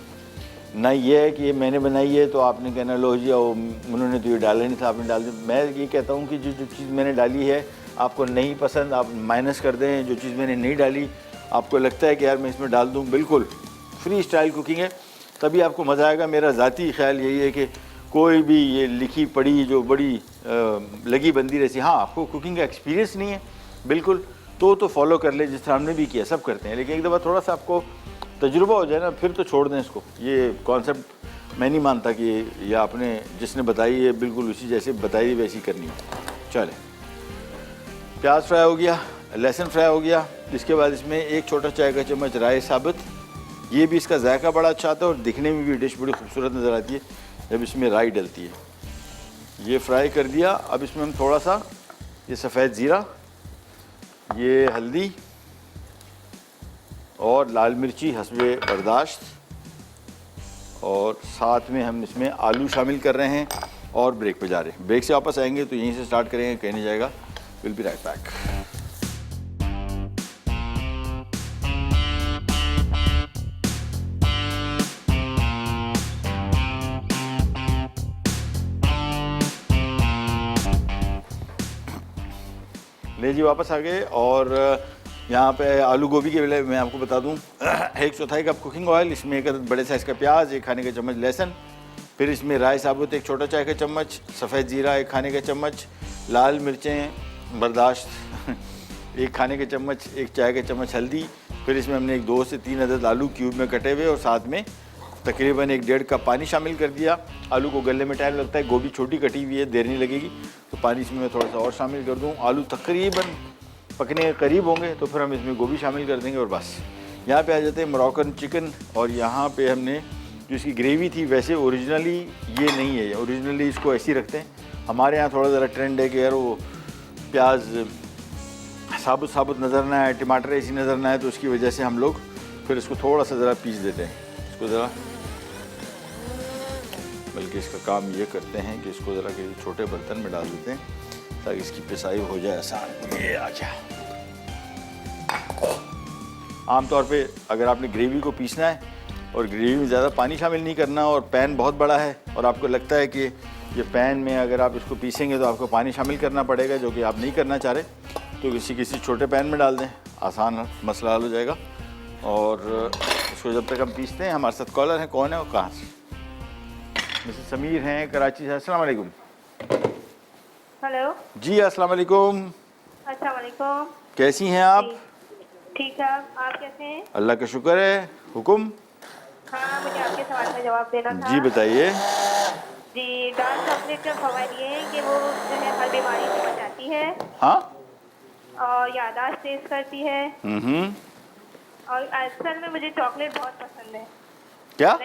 ना ये है कि ये मैंने बनाई है तो आपने कहना लो जी उन्होंने तो ये डाला नहीं था आपने डाल दिया। मैं ये कहता हूँ कि जो चीज़ मैंने डाली है आपको नहीं पसंद, आप माइनस कर दें। जो चीज़ मैंने नहीं डाली आपको लगता है कि यार मैं इसमें डाल दूँ, बिल्कुल फ्री स्टाइल कुकिंग है, तभी आपको मज़ा आएगा। मेरा ज़ाती ख्याल यही है कि कोई भी ये लिखी पढ़ी जो बड़ी लगी बंदी रहती, हाँ आपको कुकिंग का एक्सपीरियंस नहीं है बिल्कुल तो फॉलो कर ले, जिस तरह हमने भी किया, सब करते हैं। लेकिन एक दफ़ा थोड़ा सा आपको तजुर्बा हो जाए ना, फिर तो छोड़ दें इसको। ये कॉन्सेप्ट मैं नहीं मानता कि ये आपने जिसने बताई है बिल्कुल उसी जैसे बताई वैसी करनी है। चले, प्याज फ्राई हो गया, लहसुन फ्राई हो गया। इसके बाद इसमें 1 छोटा चाय का चम्मच राई साबुत, ये भी इसका जायका बड़ा अच्छा आता है और दिखने में भी डिश बड़ी खूबसूरत नज़र आती है जब इसमें राई डलती है। ये फ्राई कर दिया। अब इसमें हम थोड़ा सा ये सफ़ेद ज़ीरा ये हल्दी और लाल मिर्ची हस्बे बर्दाश्त, और साथ में हम इसमें आलू शामिल कर रहे हैं और ब्रेक पे जा रहे हैं। ब्रेक से वापस आएंगे तो यहीं से स्टार्ट करेंगे, कहीं नहीं जाएगा। Will be right back. ले जी वापस आ गए। और यहाँ पे आलू गोभी के लिए मैं आपको बता दूँ 1/4 कप कुकिंग ऑयल, इसमें 1 बड़े साइज़ का प्याज, 1 खाने का चम्मच लहसुन, फिर इसमें राई साबुत 1 छोटा चाय का चम्मच, सफ़ेद जीरा 1 खाने का चम्मच, लाल मिर्चें बर्दाश्त 1 खाने का चम्मच, 1 चाय का चम्मच हल्दी, फिर इसमें हमने 2 से 3 अदद आलू क्यूब में कटे हुए और साथ में तकरीबन 1-1.5 कप पानी शामिल कर दिया। आलू को गलने में टाइम लगता है, गोभी छोटी कटी हुई है, देर नहीं लगेगी, तो पानी इसमें मैं थोड़ा सा और शामिल कर दूँ। आलू तकरीबन पकने के करीब होंगे तो फिर हम इसमें गोभी शामिल कर देंगे और बस। यहाँ पे आ जाते हैं मोरक्कन चिकन, और यहाँ पे हमने जो इसकी ग्रेवी थी, वैसे ओरिजिनली ये नहीं है, ओरिजिनली इसको ऐसे ही रखते हैं। हमारे यहाँ थोड़ा ज़रा ट्रेंड है कि यार वो प्याज साबुत साबुत नज़र ना आए, टमाटर ऐसी नज़र ना आए, तो उसकी वजह से हम लोग फिर इसको थोड़ा सा ज़रा पीस देते हैं। इसको ज़रा, बल्कि इसका काम ये करते हैं कि इसको ज़रा किसी छोटे बर्तन में डाल देते हैं ताकि इसकी पिसाई हो जाए आसान। ये आ गया। आमतौर पे अगर आपने ग्रेवी को पीसना है और ग्रेवी में ज़्यादा पानी शामिल नहीं करना और पैन बहुत बड़ा है और आपको लगता है कि ये पैन में अगर आप इसको पीसेंगे तो आपको पानी शामिल करना पड़ेगा, जो कि आप नहीं करना चाह रहे, तो किसी छोटे पैन में डाल दें, आसान मसला हल हो जाएगा। और इसको जब तक हम पीसते हैं, हमारे साथ कॉलर हैं, कौन है और कहाँ से? मिसेस समीर हैं कराची से। अस्सलाम वालेकुम। हेलो जी अस्सलाम वालेकुम। अस्सलाम वालेकुम। कैसी हैं आप? ठीक है, आप कैसे हैं? अल्लाह का शुक्र है। हुक्म? हाँ, मुझे आपके सवाल का जवाब देना था। जी बताइए। जी, डार्क चॉकलेट का फ़वाइद ये है कि वो जो है हर बीमारी से बचाती है। हाँ, और याददाश्त तेज करती है। और असल में मुझे चॉकलेट बहुत पसंद है। क्या? I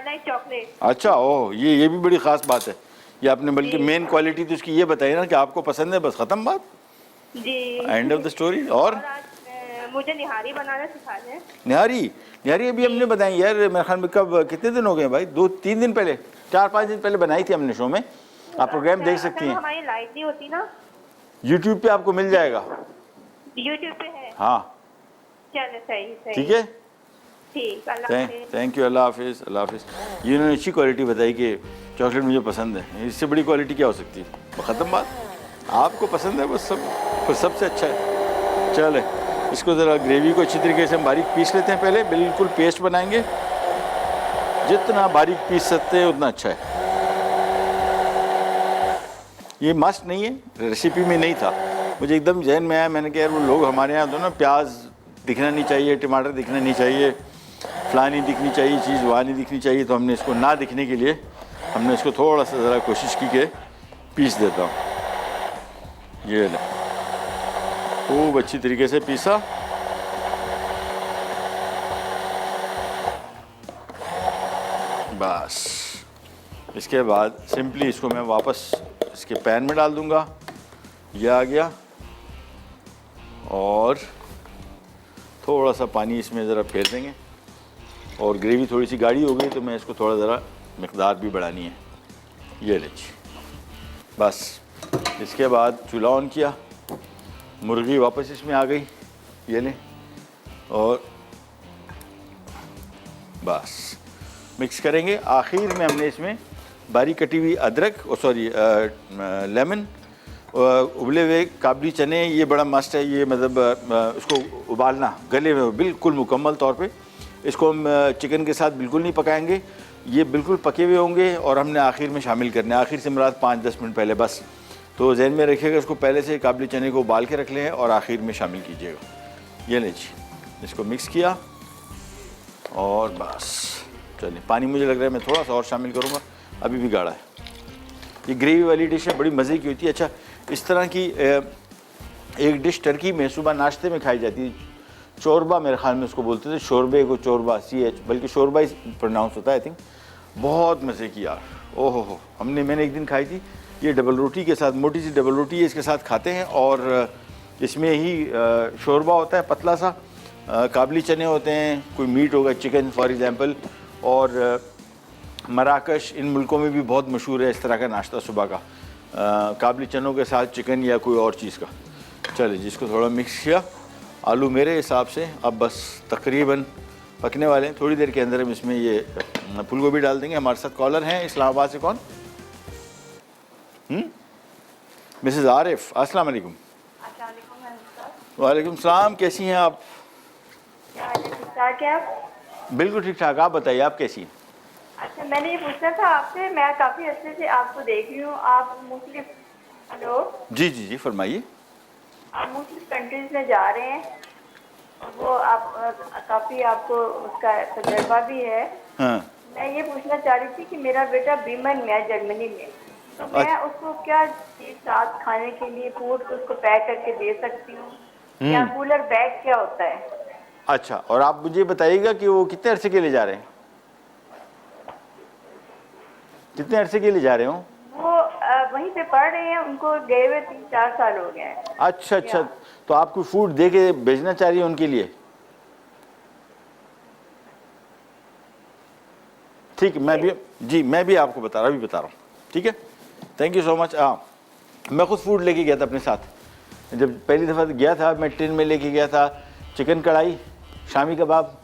like chocolate. अच्छा, ओह, ये भी बड़ी ख़ास बात है। ये आपने बल्कि मेन क्वालिटी तो उसकी ये बताई ना कि आपको पसंद है, बस ख़त्म बात। जी, एंड ऑफ द स्टोरी। और आज मुझे निहारी बनाना सिखा दें। निहारी अभी हमने बताई यार, मेरे ख्याल में कब, कितने दिन हो गए भाई? 2-3 दिन पहले, 4-5 दिन पहले बनाई थी हमने शो में। आप प्रोग्राम देख सकती हैं। हमारी लाइट नहीं होती ना, यूट्यूब पे आपको मिल जाएगा। यूट्यूब पे है। हाँ, चलो सही। ठीक है, ठीक, अल्लाह हाफिज़। थैंक यू, अल्लाह हाफिज़। अल्लाह हाफिज़। ये उन्होंने अच्छी क्वालिटी बताई कि चॉकलेट मुझे पसंद है, इससे बड़ी क्वालिटी क्या हो सकती है? ख़त्म बात। आपको पसंद है बस, फिर सबसे अच्छा है। चले, इसको ज़रा ग्रेवी को अच्छी तरीके से हम बारीक पीस लेते हैं पहले, बिल्कुल पेस्ट बनाएंगे। जितना बारीक पीस सकते हैं उतना अच्छा है। ये मस्ट नहीं है, रेसिपी में नहीं था, मुझे एकदम जहन में आया। मैंने कहा यार वो लोग हमारे यहाँ तो ना प्याज दिखना नहीं चाहिए, टमाटर दिखना नहीं चाहिए, फलां नहीं दिखनी चाहिए चीज़, वहाँ नहीं दिखनी चाहिए, तो हमने इसको ना दिखने के लिए हमने इसको थोड़ा सा ज़रा कोशिश की कि पीस देता हूँ। ये ले, खूब अच्छी तरीके से पीसा। बस इसके बाद सिंपली इसको मैं वापस इसके पैन में डाल दूँगा। ये आ गया, और थोड़ा सा पानी इसमें ज़रा फेर देंगे। और ग्रेवी थोड़ी सी गाढ़ी हो गई तो मैं इसको थोड़ा ज़रा मकदार भी बढ़ानी है। ये लीजिए, बस इसके बाद चूल्हा ऑन किया, मुर्गी वापस इसमें आ गई, ये लें, और बस मिक्स करेंगे। आखिर में हमने इसमें बारीक कटी हुई अदरक, लेमन, उबले हुए काबली चने, ये बड़ा मस्ट है। ये मतलब उसको उबालना गले में बिल्कुल मुकम्मल तौर पे। इसको हम चिकन के साथ बिल्कुल नहीं पकाएंगे, ये बिल्कुल पके हुए होंगे और हमने आखिर में शामिल करने, आखिर से मुराद 5-10 मिनट पहले बस। तो जहन में रखिएगा, इसको पहले से काबली चने को उबाल के रख लें और आखिर में शामिल कीजिएगा। ये लीजिए, इसको मिक्स किया और बस। चलिए, पानी मुझे लग रहा है मैं थोड़ा सा और शामिल करूँगा, अभी भी गाढ़ा है। ये ग्रेवी वाली डिश है, बड़ी मज़े की होती है। अच्छा, इस तरह की एक डिश टर्की में सुबह नाश्ते में खाई जाती है, चोरबा मेरे ख्याल में उसको बोलते थे, शोरबे को चोरबा, CH, बल्कि शोरबा ही प्रोनाउंस होता है आई थिंक। बहुत मज़े की यार, ओहो हो। मैंने एक दिन खाई थी, ये डबल रोटी के साथ, मोटी सी डबल रोटी है, इसके साथ खाते हैं। और इसमें ही शोरबा होता है पतला सा, काबली चने होते हैं, कोई मीट होगा, चिकन फॉर एग्ज़ाम्पल। और मराकश इन मुल्कों में भी बहुत मशहूर है इस तरह का नाश्ता सुबह का, काबली चनों के साथ चिकन या कोई और चीज़ का। चलिए जिसको थोड़ा मिक्स किया, आलू मेरे हिसाब से अब बस तकरीबन पकने वाले हैं। थोड़ी देर के अंदर हम इसमें ये फूल गोभी डाल देंगे। हमारे साथ कॉलर हैं इस्लामाबाद से, कौन? मिसेज़ आरिफ, अस्सलाम वालेकुम। वालेकुम सलाम, कैसी हैं आप? क्या? बिल्कुल ठीक ठाक, आप बताइए आप कैसी हैं? अच्छा, मैंने ये पूछना था आपसे, मैं काफ़ी अच्छे से आपको देख रही हूँ, आप मुख्तलिफ, हेलो जी जी जी फरमाइए। आप मुख्तलिफ कंट्रीज में जा रहे हैं, वो आप काफ़ी आपको उसका तजर्बा भी है। हाँ। मैं ये पूछना चाह रही थी कि मेरा बेटा बीमन में है, जर्मनी में, तो मैं उसको क्या चीज़ साथ खाने के लिए फूड उसको पैक करके दे सकती हूँ, या कूलर बैग क्या होता है? अच्छा, और आप मुझे बताइएगा कि वो कितने अरसे के लिए जा रहे हैं? कितने अरसे के लिए जा रहे हो? वो वहीं पे पढ़ रहे हैं, उनको गए हुए 3-4 साल हो गए हैं। अच्छा अच्छा, तो आप कोई फूड दे के भेजना चाह रही है उनके लिए? ठीक है, मैं भी आपको बता रहा हूँ, ठीक है, थैंक यू सो मच। हाँ, मैं खुद फूड लेके गया था अपने साथ। जब पहली दफ़ा गया था मैं टिन में लेके गया था चिकन कढ़ाई, शामी कबाब,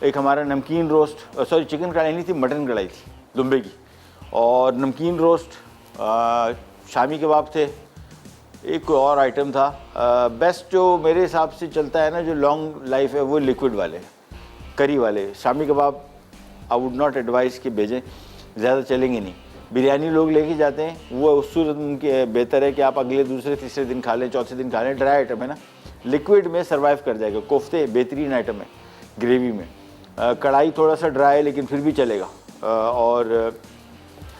एक हमारा नमकीन रोस्ट, सॉरी चिकन कढ़ाई नहीं थी, मटन कढ़ाई थी दुम्बे की, और नमकीन रोस्ट, शामी कबाब थे, एक कोई और आइटम था। बेस्ट जो मेरे हिसाब से चलता है ना, जो लॉन्ग लाइफ है, वो लिक्विड वाले, करी वाले shami kebab I would not advice कि भेजें, ज़्यादा चलेंगे नहीं। बिरयानी लोग लेके जाते हैं, वो उस सूरत उनके बेहतर है कि आप अगले दूसरे तीसरे दिन खा लें, चौथे दिन खा लें, ड्राई आइटम है ना, लिक्विड में सर्वाइव कर जाएगा। कोफ्ते बेहतरीन आइटम है ग्रेवी में, कढ़ाई थोड़ा सा ड्राई है लेकिन फिर भी चलेगा। और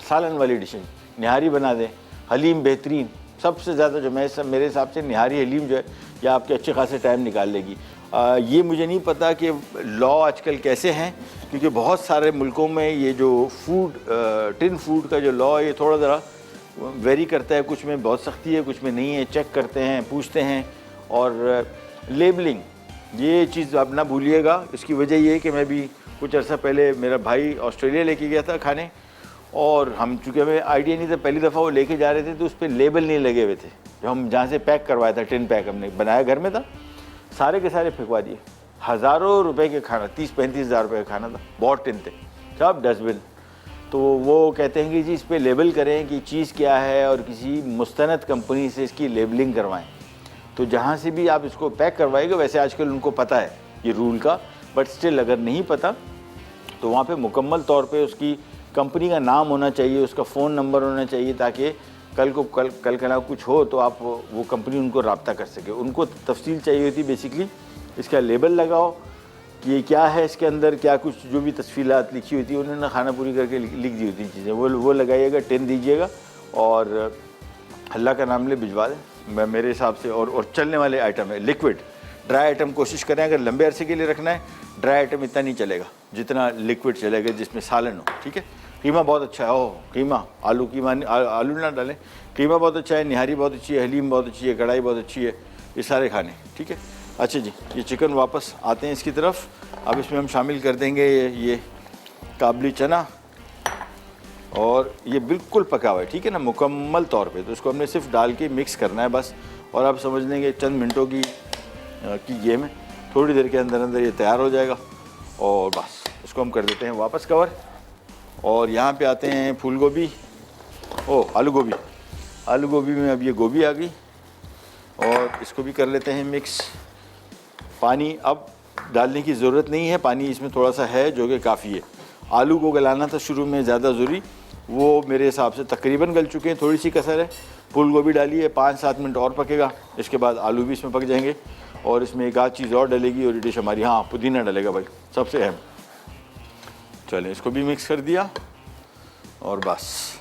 सालन वाली डिशें, निहारी बना दें, हलीम बेहतरीन, सबसे ज़्यादा जो मेरे हिसाब से निहारी हलीम जो है ये आपके अच्छे खासे टाइम निकाल लेगी। ये मुझे नहीं पता कि लॉ आजकल कैसे हैं, क्योंकि बहुत सारे मुल्कों में ये जो फूड टिन फूड का जो लॉ है ये थोड़ा ज़रा वेरी करता है, कुछ में बहुत सख्ती है, कुछ में नहीं है, चेक करते हैं, पूछते हैं। और लेबलिंग ये चीज़ आप ना भूलिएगा। इसकी वजह ये है कि मैं भी कुछ अर्सा पहले मेरा भाई ऑस्ट्रेलिया लेके गया था खाने, और हम चूँकि हमें आइडिया नहीं था, पहली दफ़ा वो लेके जा रहे थे तो उस पर लेबल नहीं लगे हुए थे। जो हम जहाँ से पैक करवाया था, टिन पैक हमने बनाया घर में था, सारे के सारे फेंकवा दिए। हज़ारों रुपए के खाना, 30-35 हज़ार रुपये का खाना था, बहुत टिन थे, सब डस्टबिन। तो वो कहते हैं कि जी इस पर लेबल करें कि चीज़ क्या है, और किसी मुस्तनद कंपनी से इसकी लेबलिंग करवाएं। तो जहाँ से भी आप इसको पैक करवाएगा, वैसे आजकल उनको पता है ये रूल का, बट स्टिल अगर नहीं पता तो वहाँ पे मुकम्मल तौर पे उसकी कंपनी का नाम होना चाहिए, उसका फ़ोन नंबर होना चाहिए, ताकि कल का कुछ हो तो आप वो कंपनी उनको रब्ता कर सके। उनको तफसील चाहिए होती बेसिकली, इसका लेबल लगाओ कि ये क्या है, इसके अंदर क्या कुछ जो भी तफसीलात लिखी होती है उन्होंने खाना पूरी करके लिख दी होती चीज़ें, वो लगाइएगा, टिन दीजिएगा और अल्लाह का नाम ले भिजवा दें। मैं मेरे हिसाब से और चलने वाले आइटम है लिक्विड। ड्राई आइटम कोशिश करें, अगर लंबे अरसे के लिए रखना है ड्राई आइटम इतना नहीं चलेगा जितना लिक्विड चलेगा, जिसमें सालन हो। ठीक है, कीमा बहुत अच्छा है, ओह कीमा, आलू कीमा, आलू ना डालें, कीमा बहुत अच्छा है, निहारी बहुत अच्छी है, हलीम बहुत अच्छी है, कढ़ाई बहुत अच्छी है, ये सारे खाने। ठीक है, अच्छा जी, ये चिकन वापस आते हैं इसकी तरफ। अब इसमें हम शामिल कर देंगे ये काबली चना, और ये बिल्कुल पका हुआ है, ठीक है ना, मुकम्मल तौर पे। तो इसको हमने सिर्फ डाल के मिक्स करना है बस, और आप समझ लेंगे चंद मिनटों की गेम है, थोड़ी देर के अंदर अंदर ये तैयार हो जाएगा। और बस इसको हम कर देते हैं वापस कवर। और यहाँ पे आते हैं फूल गोभी, आलू गोभी। आलू गोभी में अब ये गोभी आ गई, और इसको भी कर लेते हैं मिक्स। पानी अब डालने की ज़रूरत नहीं है, पानी इसमें थोड़ा सा है जो कि काफ़ी है। आलू को गलाना था शुरू में ज़्यादा ज़रूरी, वो मेरे हिसाब से तकरीबन गल चुके हैं, थोड़ी सी कसर है। फूल गोभी डालिए, 5-7 मिनट और पकेगा, इसके बाद आलू भी इसमें पक जाएंगे। और इसमें एक आध चीज़ और डलेगी, और ये डिश हमारी, हाँ पुदीना डलेगा भाई, सबसे अहम। चलें, इसको भी मिक्स कर दिया, और बस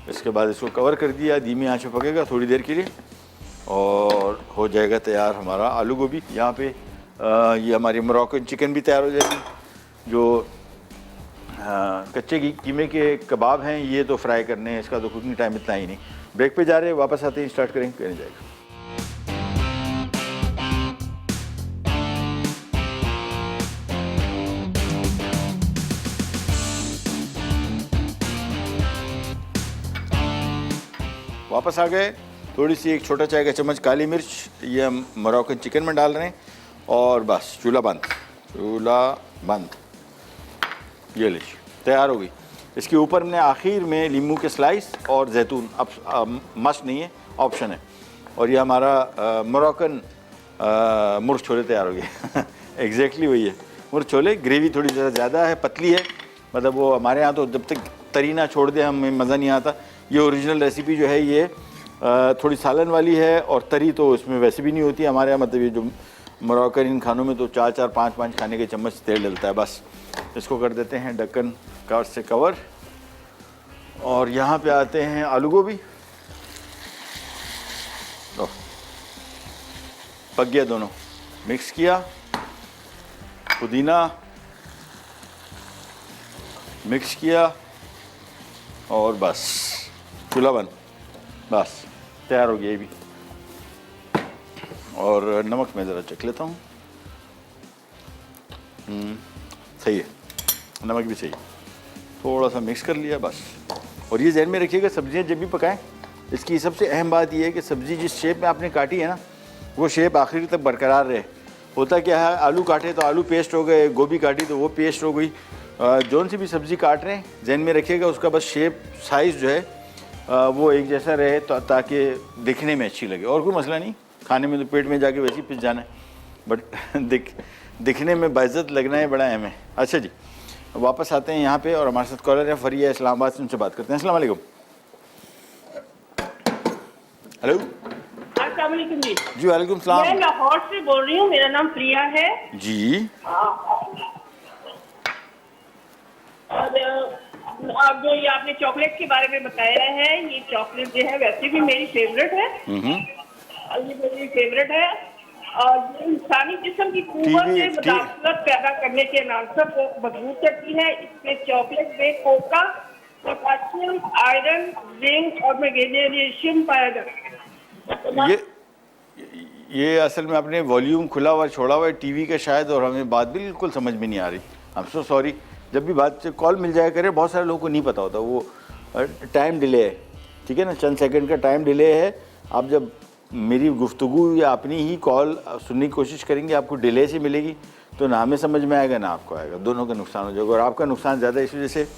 इसके बाद इसको कवर कर दिया, धीमी आंच पे पकेगा थोड़ी देर के लिए, और हो जाएगा तैयार हमारा आलू गोभी। यहाँ पे ये हमारी मोरक्कन चिकन भी तैयार हो जाएगी। जो कच्चे कीमे के कबाब हैं ये तो फ्राई करने हैं, इसका तो कुकिंग टाइम इतना ही नहीं। ब्रेक पे जा रहे हैं, वापस आते हैं, स्टार्ट करेंगे, कहने जाएगा। वापस आ गए, थोड़ी सी एक छोटा चाय का चम्मच काली मिर्च ये हम मोरक्कन चिकन में डाल रहे हैं और बस चूल्हा बंद। ये लीजिए तैयार हो गई। इसके ऊपर हमने आखिर में नींबू के स्लाइस और जैतून, अब मस्ट नहीं है, ऑप्शन है। और ये हमारा मोरक्कन मुर्ग छोले तैयार हो गए। एग्जैक्टली वही है मुर्ग छोले। ग्रेवी थोड़ी ज़्यादा है, पतली है, मतलब वो हमारे यहाँ तो जब तक तरी ना छोड़ दे हमें मज़ा नहीं आता। ये ओरिजिनल रेसिपी जो है ये थोड़ी सालन वाली है और तरी तो इसमें वैसे भी नहीं होती हमारे यहाँ, मतलब ये जो मोरक्कन इन खानों में तो 4-4 5-5 खाने के चम्मच तेल डलता है। बस इसको कर देते हैं ढक्कन का से कवर। और यहाँ पे आते हैं आलू गोभी। पक गया दोनों, मिक्स किया, पुदीना मिक्स किया और बस चूल्हा बंद, बस तैयार हो गया ये भी। और नमक मैं ज़रा चख लेता हूँ। सही है, नमक भी सही, थोड़ा सा मिक्स कर लिया बस। और ये ध्यान में रखिएगा सब्जियां जब भी पकाएं, इसकी सबसे अहम बात ये है कि सब्ज़ी जिस शेप में आपने काटी है ना वो शेप आखिरी तक बरकरार रहे। होता क्या है, आलू काटे तो आलू पेस्ट हो गए, गोभी काटी तो वो पेस्ट हो गई। जौन सी भी सब्ज़ी काट रहे हैं ध्यान में रखिएगा उसका बस शेप साइज़ जो है वो एक जैसा रहे ताकि दिखने में अच्छी लगे। और कोई मसला नहीं, खाने में तो पेट में जाके वैसे ही पिस जाना है, बट दिखने में बाइज़्ज़त लगना है बड़ा अहम है। अच्छा जी, वापस आते हैं यहाँ पे और हमारे साथ कॉलर है फरिया इस्लामाबाद से, उनसे बात करते हैं। अस्सलाम वालेकुम। हेलो अस्सलाम वालेकुम जी। जी वालेकुम सलाम। मैं लाहौर से बोल रही हूँ, मेरा नाम प्रिया है। जी और आप जो ये आपने चॉकलेट के बारे में बताया है, ये चॉकलेट जो है वैसे भी मेरी फेवरेट है। और ये मेरी फेवरेट है और ये इंसानी जिस्म की कुव्वत से मुदाखलत पैदा करने के नासर को मजबूत करती है। इसमें चॉकलेट में कोका, पोटेशियम, आयरन, जिंक और मैग्नीशियम पाया जाता है। ये असल में आपने वॉल्यूम खुला हुआ छोड़ा हुआ है टीवी का शायद, और हमें बात बिल्कुल समझ में नहीं आ रही। I am so sorry. जब भी बात से कॉल मिल जाया करे, बहुत सारे लोगों को नहीं पता होता, वो टाइम डिले है, ठीक है ना, चंद सेकंड का टाइम डिले है। आप जब मेरी गुफ्तगू या अपनी ही कॉल सुनने की कोशिश करेंगे आपको डिले से मिलेगी तो ना हमें समझ में आएगा ना आपको आएगा, दोनों का नुकसान हो जाएगा। और आपका नुकसान ज़्यादा इस वजह से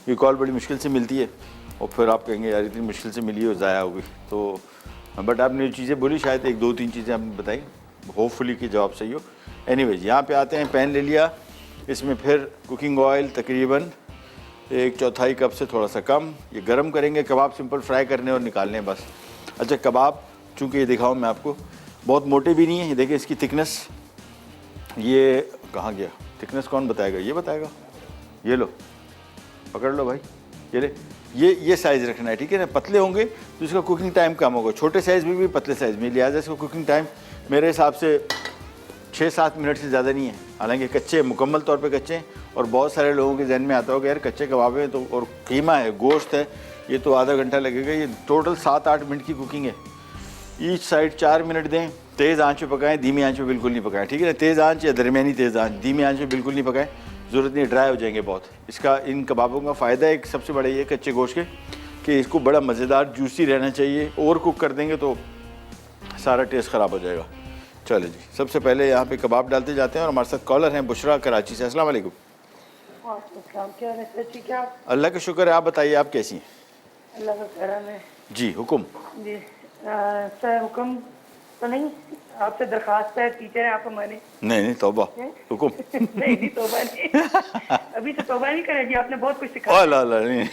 ये कॉल बड़ी मुश्किल से मिलती है और फिर आप कहेंगे यार इतनी मुश्किल से मिली और ज़ाया हो गई। तो बट आपने जो चीज़ें बोली शायद 1-2-3 चीज़ें आपने बताई, होपफुली कि जवाब सही हो। एनीवेज यहाँ पे आते हैं, पैन ले लिया, इसमें फिर कुकिंग ऑयल तकरीबन 1/4 कप से थोड़ा सा कम, ये गरम करेंगे। कबाब सिंपल फ्राई करने और निकालने बस। अच्छा कबाब चूँकि ये दिखाऊँ मैं आपको, बहुत मोटे भी नहीं है, ये देखिए इसकी थिकनेस, ये कहाँ गया, थिकनेस कौन बताएगा, ये बताएगा, ये लो पकड़ लो भाई, ये ले, ये साइज़ रखना है, ठीक है ना। पतले होंगे तो इसका कुकिंग टाइम कम होगा, छोटे साइज़ में भी पतले साइज़ में, लिहाजा इसका कुकिंग टाइम मेरे हिसाब से 6-7 मिनट से ज़्यादा नहीं है। हालांकि कच्चे, मुकम्मल तौर पे कच्चे हैं, और बहुत सारे लोगों के जहन में आता होगा यार कच्चे कबाब है तो, और कीमा है, गोश्त है, ये तो आधा घंटा लगेगा। ये टोटल 7-8 मिनट की कुकिंग है। ईच साइड 4 मिनट दें, तेज़ आंच पे पकाएं, धीमी आंच पे बिल्कुल नहीं पकाएं, ठीक है ना। तेज़ आंच या दरमियानी तेज़ आंच, धीमी आंच पे बिल्कुल नहीं पकाएं, ज़रूरत नहीं, ड्राई हो जाएंगे बहुत। इसका इन कबाबों का फ़ायदा एक सबसे बड़ा ये कच्चे गोश्त के कि इसको बड़ा मज़ेदार जूसी रहना चाहिए, ओवर कुक कर देंगे तो सारा टेस्ट ख़राब हो जाएगा। चलो जी, सबसे पहले यहाँ पे कबाब डालते जाते हैं और हमारे साथ कॉलर हैं बुशरा कराची से। अस्सलाम वालेकुम। क्या है, ठीक है आप? अल्लाह का शुक्र है, आप बताइए आप कैसी हैं? अल्लाह का करम है जी हुक्म। जी। सर हुक्म तो नहीं, आपसे दरख्वास्त है, टीचर है आप हमारे। नहीं तौबा, हुक्म। नहीं तौबा नहीं, अभी तो तौबा नहीं करें जी, आपने बहुत कुछ सिखाया। नहीं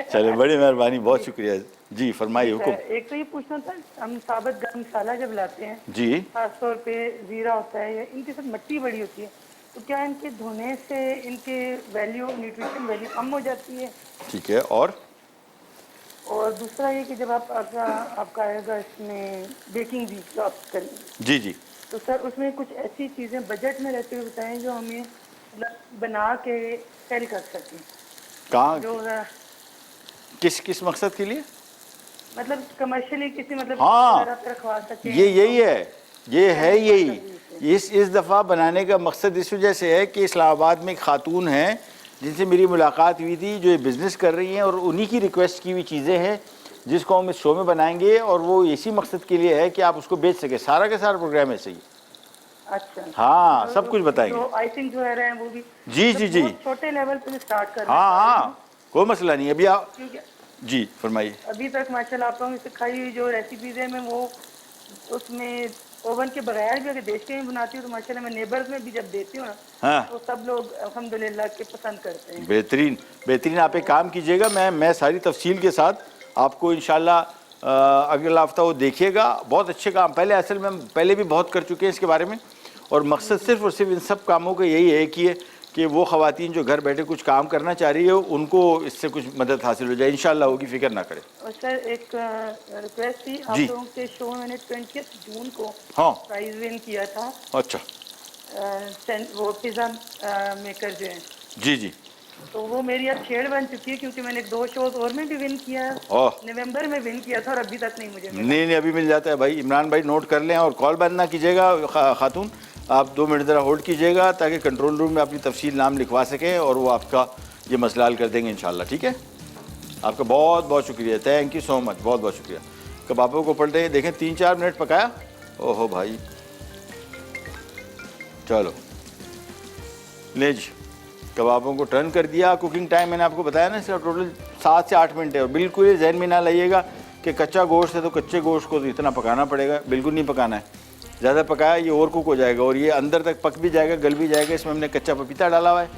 चले, बड़ी मेहरबानी, बहुत शुक्रिया जी, फरमाइए हुक्म। एक तो ये पूछना था, हम साबित गरम मसाला जब लाते हैं जी, खासतौर पे जीरा होता है, या इनके साथ मिट्टी बड़ी होती है, तो क्या इनके धोने से इनके वैल्यू, न्यूट्रिशन वैल्यू कम हो जाती है? ठीक है। और दूसरा ये कि जब आपका आएगा इसमें बेकिंग भी जो आप करेंगे, जी जी, तो सर उसमें कुछ ऐसी चीज़ें बजट में रहते हुए बताएं जो हमें मतलब बना के सेल कर सकें। कहाँ, जो किस मकसद के लिए? मतलब कमर्शियली किसी मतलब हाँ, रखवा सकें। यही है, ये है यही। इस दफ़ा बनाने का मकसद इस वजह से है कि इस्लामाबाद में एक खातून हैं जिनसे मेरी मुलाकात हुई थी, जो ये बिज़नेस कर रही हैं और उन्हीं की रिक्वेस्ट की हुई चीज़ें हैं जिसको हम इस शो में बनाएंगे, और वो इसी मकसद के लिए है कि आप उसको बेच सके। सारा का सारा प्रोग्राम ऐसे ही। अच्छा। हाँ, सब कुछ बताएंगे। तो आई थिंक जो है रहे हैं वो भी जी जी जी, बहुत छोटे लेवल पे स्टार्ट कर रहे हैं। हाँ हाँ, कोई मसला नहीं। अभी आप क्योंकि जी फरमाइए। अभी तक माशाल्लाह आप लोगों ने सिखाई हुई जो रेसिपीज है मैं वो उसमें ओवन के बगैर भी अगर देश के में बनाती हूँ तो माशाल्लाह मैं नेबर्स में भी जब देती हूँ ना हाँ, तो सब लोग अल्हम्दुलिल्लाह के पसंद करते हैं। बेहतरीन बेहतरीन। आप एक काम कीजिएगा, मैं सारी तफसील के साथ आपको इंशाल्लाह अगला हफ्ता वो देखिएगा। बहुत अच्छे काम, पहले असल में हम पहले भी बहुत कर चुके हैं इसके बारे में, और मकसद सिर्फ और सिर्फ इन सब कामों का यही है कि वो ख़वातीन जो घर बैठे कुछ काम करना चाह रही है उनको इससे कुछ मदद हासिल हो जाए। इंशाल्लाह होगी, फिक्र ना करें। और सर एक रिक्वेस्ट थी, आप जी। लोगों के शो में मैंने 20 जून को हाँ, प्राइज विन किया था। अच्छा, वो पिज़्ज़ा मेकर जो है, जी जी। तो वो मेरी अब छेड़ बन चुकी है क्योंकि मैंने 2 शोज और में भी विन किया, ओह, नवंबर में विन किया था और अभी तक नहीं मुझे मिला। नहीं नहीं, अभी मिल जाता है भाई। इमरान भाई नोट कर लें और कॉल बंद ना कीजिएगा। खातून आप 2 मिनट ज़रा होल्ड कीजिएगा ताकि कंट्रोल रूम में अपनी तफसील नाम लिखवा सकें और वो आपका ये मसला हल कर देंगे इंशाल्लाह। ठीक है, आपका बहुत बहुत शुक्रिया, थैंक यू सो मच, बहुत बहुत शुक्रिया। कबाबों को पलटे देखें, 3-4 मिनट पकाया। ओहो भाई, चलो ले जी, कबाबों को टर्न कर दिया। कुकिंग टाइम मैंने आपको बताया ना, इसका टोटल 7 से 8 मिनट है। और बिल्कुल ये जहन में ना लाइएगा कि कच्चा गोश्त है तो कच्चे गोश्त को तो इतना पकाना पड़ेगा, बिल्कुल नहीं पकाना है। ज़्यादा पकाया ये और कुक हो जाएगा और ये अंदर तक पक भी जाएगा, गल भी जाएगा। इसमें हमने कच्चा पपीता डाला हुआ है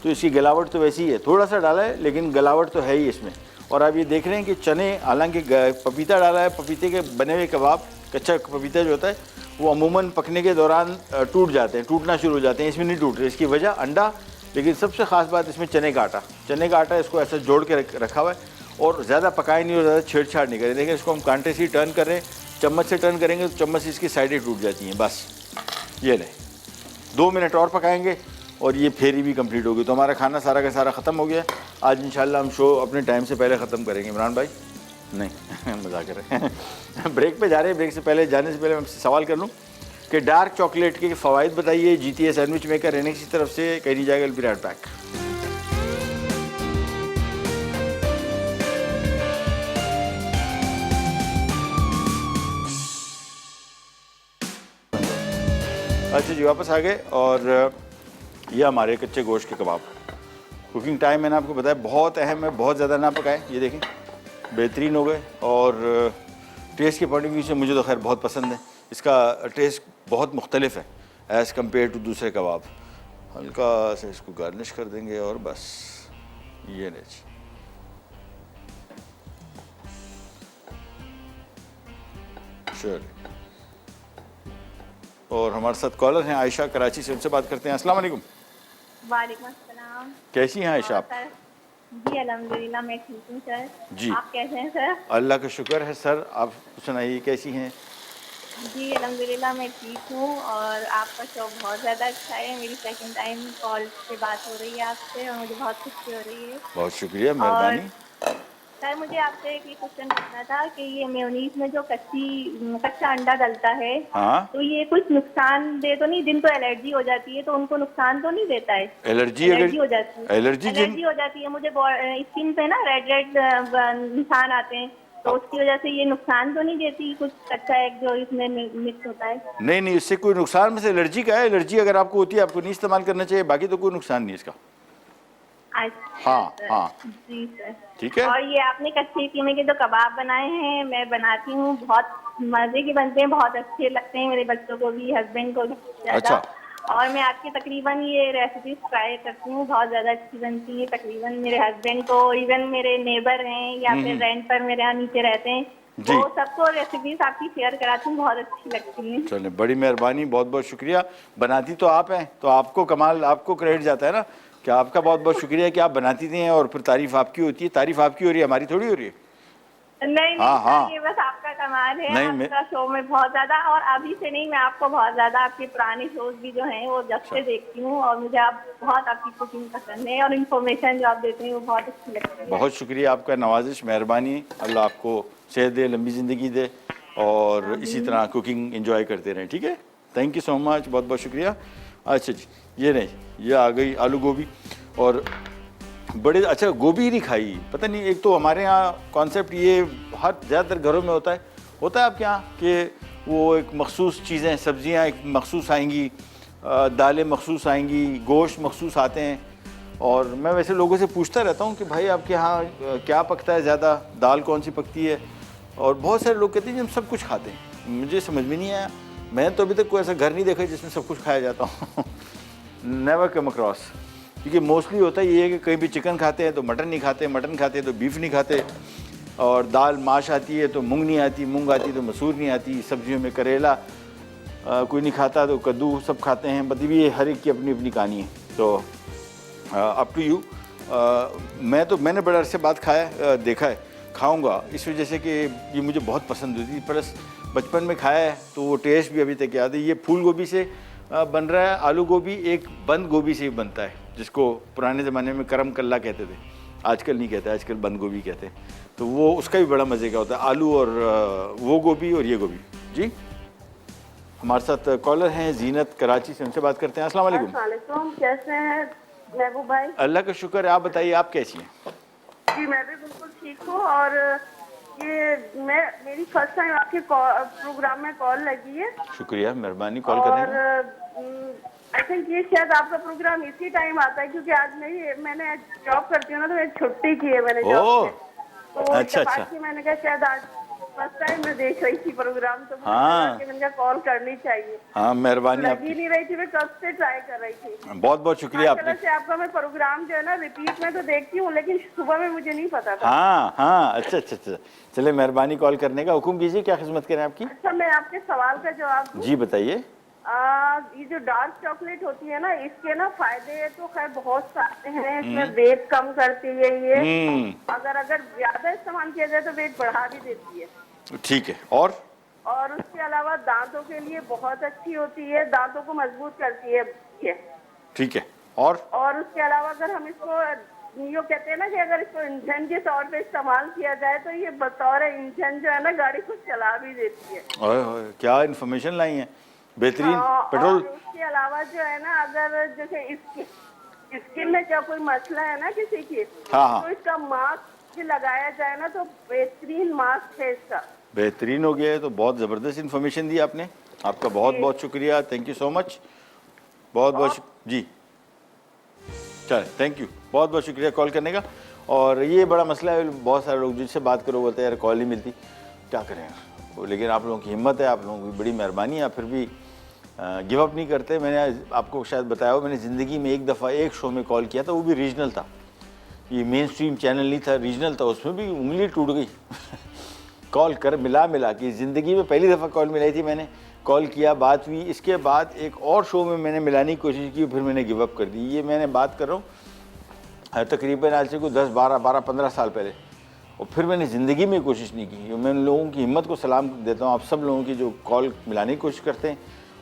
तो इसकी गलावट तो वैसी ही है, थोड़ा सा डाला है लेकिन गलावट तो है ही इसमें। और आप ये देख रहे हैं कि चने, हालांकि पपीता डाला है, पपीते के बने हुए कबाब, कच्चा पपीता जो होता है वो अमूमन पकने के दौरान टूट जाते हैं, टूटना शुरू हो जाते हैं। इसमें नहीं टूट रहे, इसकी वजह अंडा, लेकिन सबसे ख़ास बात इसमें चने का आटा इसको ऐसा जोड़ के रखा हुआ है। और ज़्यादा पकाए नहीं और ज़्यादा छेड़छाड़ नहीं करें। देखिए इसको हम कांटे से ही टर्न कर रहे हैं, चम्मच से टर्न करेंगे तो चम्मच से इसकी साइडें टूट जाती हैं। बस ये लें, 2 मिनट और पकाएंगे और ये फेरी भी कंप्लीट होगी तो हमारा खाना सारा का सारा ख़त्म हो गया। आज इंशाल्लाह हम शो अपने टाइम से पहले ख़त्म करेंगे। इमरान भाई नहीं मजाक कर रहे हैं। ब्रेक पे जा रहे हैं, ब्रेक से पहले जाने से पहले मैं आपसे सवाल कर लूँ कि डार्क चॉकलेट के फ़वाइद बताइए। GTA सैंडविच मेकर रहने की तरफ से कहीं नहीं जाएगा, विल बी राइट बैक। अच्छा जी, वापस आ गए और ये हमारे कच्चे गोश्त के कबाब। कुकिंग टाइम मैंने आपको बताया बहुत अहम है, बहुत ज़्यादा ना पकाएं। ये देखें बेहतरीन हो गए और टेस्ट के पॉइंट ऑफ व्यू से मुझे तो खैर बहुत पसंद है। इसका टेस्ट बहुत मुख्तलिफ है एज़ कम्पेयर टू दूसरे कबाब। हल्का से इसको गार्निश कर देंगे और बस ये ले जी। श्योर। और हमारे साथ कॉलर हैं आयशा कराची से, उनसे बात करते हैं। अस्सलाम वालेकुम। वालेकुम अस्सलाम। कैसी हैं आयशा आप? जी अल्हम्दुलिल्लाह मैं ठीक हूँ सर। जी। आप कैसे हैं सर? अल्लाह का शुक्र है सर, आप सुनाइए कैसी हैं? जी अल्हम्दुलिल्लाह मैं ठीक हूँ और आपका शो बहुत ज़्यादा अच्छा है। मेरी सेकंड टाइम कॉल पे बात हो रही है आपसे और मुझे बहुत खुशी हो रही है। बहुत शुक्रिया, मेहरबानी। सर मुझे आपसे एक क्वेश्चन पूछना था कि ये मेयोनीज में जो कच्चा अंडा डलता है, हाँ, तो ये कुछ नुकसान दे तो नहीं? जिनको एलर्जी हो जाती है तो उनको नुकसान तो नहीं देता है? एलर्जी हो जाती है, एलर्जी हो जाती है मुझे स्किन पे ना रेड निशान आते हैं, तो उसकी वजह से ये नुकसान तो नहीं देती कुछ कच्चा एग जो इसमें मिक्स होता है? नहीं नहीं, इससे कोई नुकसान में से एलर्जी का है। एलर्जी अगर आपको होती है आपको नहीं इस्तेमाल करना चाहिए, बाकी तो कोई नुकसान नहीं इसका। अच्छा हाँ सर। हाँ, जी सर। ठीक है। और ये आपने कच्चे कीमे के जो कबाब बनाए हैं मैं बनाती हूँ, बहुत मजे के बनते हैं, बहुत अच्छे लगते हैं मेरे बच्चों को भी, हस्बैंड को भी ज्यादा। अच्छा। और मैं आपकी तकरीबन ये रेसिपीज ट्राई करती हूँ, बहुत ज्यादा अच्छी बनती है। तकरीबन मेरे हस्बैंड को, इवन मेरे नेबर हैं या फिर रेंट पर मेरे यहाँ नीचे रहते हैं, जी। तो सबको रेसिपीज आपकी शेयर कराती हूँ, बहुत अच्छी लगती है। चलिए बड़ी मेहरबानी, बहुत बहुत शुक्रिया। बनाती तो आप हैं तो आपको कमाल, आपको क्रेडिट जाता है ना कि आपका बहुत बहुत शुक्रिया कि आप बनाती थी हैं और फिर तारीफ आपकी होती है। तारीफ आपकी हो रही है, हमारी थोड़ी हो रही है। नहीं हाँ, हाँ। ये बस आपका कमाल है। नहीं, आपका शो में बहुत ज्यादा, और अभी से नहीं, मैं आपको बहुत ज्यादा आपके पुराने शोज भी जो हैं वो जब से देखती हूँ और मुझे आप बहुत आपकी कुकिंग पसंद है और इन्फॉर्मेशन जो आप देते हैं वो बहुत अच्छी लगती है। बहुत शुक्रिया आपका, नवाजिश, मेहरबानी। अल्लाह आपको सेहत दे, लंबी ज़िंदगी दे और इसी तरह कुकिंग एंजॉय करते रहें। ठीक है, थैंक यू सो मच, बहुत बहुत शुक्रिया। अच्छा जी, ये नहीं, ये आ गई आलू गोभी और बड़े अच्छा गोभी नहीं खाई, पता नहीं, एक तो हमारे यहाँ कॉन्सेप्ट ये हर ज़्यादातर घरों में होता है आपके यहाँ कि वो एक मखसूस चीज़ें, सब्जियाँ एक मखसूस आएंगी, दालें मखसूस आएंगी, गोश्त मखसूस आते हैं। और मैं वैसे लोगों से पूछता रहता हूँ कि भाई आपके यहाँ क्या पकता है ज़्यादा, दाल कौन सी पकती है, और बहुत सारे लोग कहते हैं कि हम सब कुछ खाते हैं। मुझे समझ में नहीं आया, मैंने तो अभी तक कोई ऐसा घर नहीं देखा जिसमें सब कुछ खाया जाता हो। नेवर कम अक्रॉस, क्योंकि मोस्टली होता ये है कि कहीं भी चिकन खाते हैं तो मटन नहीं खाते, मटन खाते हैं तो बीफ नहीं खाते, और दाल माश आती है तो मूंग नहीं आती, मूंग आती तो मसूर नहीं आती, सब्जियों में करेला कोई नहीं खाता तो कद्दू सब खाते हैं। मतलब ये हर एक की अपनी अपनी कहानी है, तो अप टू यू। मैंने बड़े अरसे बाद खाया, देखा है, खाऊंगा इस वजह से कि ये मुझे बहुत पसंद हुई थी, प्लस बचपन में खाया है तो वो टेस्ट भी अभी तक याद है। ये फूल गोभी से बन रहा है, आलू गोभी एक बंद गोभी से ही बनता है, जिसको पुराने ज़माने में करम कल्ला कहते थे, आजकल नहीं कहते, आजकल बंद गोभी कहते हैं। तो वो उसका भी बड़ा मज़े का होता है, आलू और वो गोभी और ये गोभी। जी हमारे साथ कॉलर हैं जीनत कराची से, उनसे बात करते हैं। अस्सलाम वालेकुम। अस्सलाम, कैसे हैं महबूब भाई? अल्लाह का शुक्र है, आप बताइए आप कैसी हैं? जी मैं भी बिल्कुल ठीक हूँ। और ये मेरी फर्स्ट टाइम आपके प्रोग्राम में कॉल लगी है। शुक्रिया, मेहरबानी कॉल करने और आई थिंक ये शायद आपका प्रोग्राम इसी टाइम आता है, क्योंकि आज मैंने जॉब करती हूँ ना, तो मैं छुट्टी की है मैंने जॉब से, तो अच्छा इत्तेफाक अच्छा, से मैंने कहा शायद आज फर्स्ट टाइम मैं देख रही थी प्रोग्राम, तो हाँ। मैंने कहा कॉल करनी चाहिए। हाँ मेहरबानी लगी आपकी, नहीं रही थी, मैं कब से ट्राई कर रही थी। बहुत बहुत शुक्रिया आपने। से आपका मैं प्रोग्राम जो है ना रिपीट में तो देखती हूँ, लेकिन सुबह में मुझे नहीं पता था। हाँ अच्छा अच्छा अच्छा, चले मेहरबानी कॉल करने का, हुक्म कीजिए, क्या खिदमत करें आपकी? अच्छा, मैं आपके सवाल का जवाब दूं? जी बताइए। ये जो डार्क चॉकलेट होती है ना, इसके ना फायदे तो खैर बहुत सारे हैं। इसमें वेट कम करती है ये, अगर ज्यादा इस्तेमाल किया जाए तो वेट बढ़ा भी देती है। ठीक है, और उसके अलावा दांतों के लिए बहुत अच्छी होती है, दांतों को मजबूत करती है ये। ठीक है, और उसके अलावा अगर हम इसको यो कहते हैं ना कि अगर इसको इंजन के तौर पे इस्तेमाल किया जाए तो ये बतौर इंजन जो है ना गाड़ी को चला भी देती है। ओए क्या इन्फॉर्मेशन लाई है, बेहतरीन। पेट्रोल। और उसके अलावा जो है ना, अगर जैसे स्किन में क्या कोई मसला है ना किसी की, हाँ। तो इसका मास्क लगाया जाए ना तो बेहतरीन मास्क है इसका। बेहतरीन हो गया है, तो बहुत ज़बरदस्त इन्फॉर्मेशन दी आपने, आपका बहुत बहुत शुक्रिया, थैंक यू सो मच, बहुत बहुत जी चल थैंक यू, बहुत बहुत शुक्रिया कॉल करने का। और ये बड़ा मसला है, बहुत सारे लोग जिससे बात करो बोलते हैं यार कॉल नहीं मिलती, क्या करें यार, लेकिन आप लोगों की हिम्मत है, आप लोगों की बड़ी मेहरबानी है, फिर भी गिव अप नहीं करते। मैंने आपको शायद बताया हो, मैंने ज़िंदगी में एक दफ़ा एक शो में कॉल किया था, वो भी रीजनल था, ये मेन स्ट्रीम चैनल नहीं था, रीजनल था, उसमें भी उंगली टूट गई। कॉल कर मिला के ज़िंदगी में पहली दफ़ा कॉल मिलाई थी, मैंने कॉल किया, बात हुई, इसके बाद एक और शो में मैंने मिलाने की कोशिश की, फिर मैंने गिव अप कर दी। ये मैंने बात कर रहा हूँ तकरीबन आज से कोई 10-12-15 साल पहले, और फिर मैंने ज़िंदगी में कोशिश नहीं की। मैं उन लोगों की हिम्मत को सलाम देता हूँ, आप सब लोगों की जो कॉल मिलाने की कोशिश करते हैं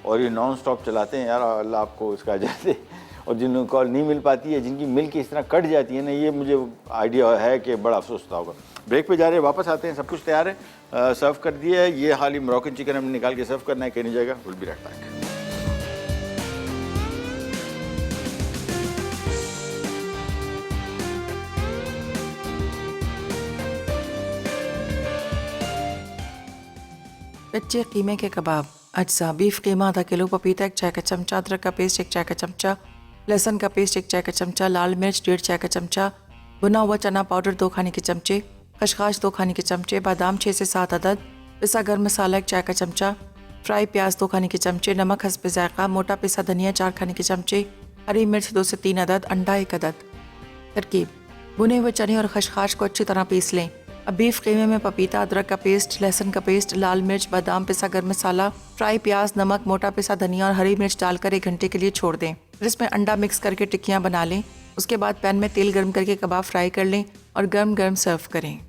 और ये नॉन स्टॉप चलाते हैं, यार अल्लाह आपको इसका अजर दे। और जिन लोगों को कॉल नहीं मिल पाती है, जिनकी मिल के इस तरह कट जाती है ना, ये मुझे आइडिया है कि बड़ा अफसोस होता होगा। ब्रेक पे जा रहे हैं, वापस आते हैं, सब कुछ तैयार है, सर्व कर दिया है, ये हाल ही मोरक्कन चिकन हमने निकाल के सर्व करना है, कहीं नहीं जाएगा, विल बी राइट बैक। कच्चे कीमे के कबाब, अज्जा, बीफ कीमा आधा किलो, पपीता 1 चाय का चमचा, अदरक का पेस्ट 1 चाय का चमचा, लहसुन का पेस्ट 1 चाय का चमचा, लाल मिर्च 1.5 चाय का चमचा, भुना हुआ चना पाउडर 2 खाने के चमचे, खसखस 2 खाने के चमचे, बादाम 6 से 7 अदद, पिसा गर्म मसाला 1 चाय का चमचा, फ्राई प्याज 2 खाने के चमचे, नमक हस्ब जायका, मोटा पिसा धनिया 4 खाने के चमचे, हरी मिर्च 2 से 3 अदद, अंडा 1 अदद। तरकीब: भुने हुए चने और खसखस को अच्छी तरह पीस लें। अब बीफ कीमे में पपीता, अदरक का पेस्ट, लहसुन का पेस्ट, लाल मिर्च, बादाम, पिसा गर्म मसाला, फ्राई प्याज, नमक, मोटा पिसा धनिया और हरी मिर्च डालकर 1 घंटे के लिए छोड़ दें। फिर इसमें अंडा मिक्स करके टिक्कियाँ बना लें। उसके बाद पैन में तेल गर्म करके कबाब फ्राई कर लें और गर्म गर्म सर्व करें।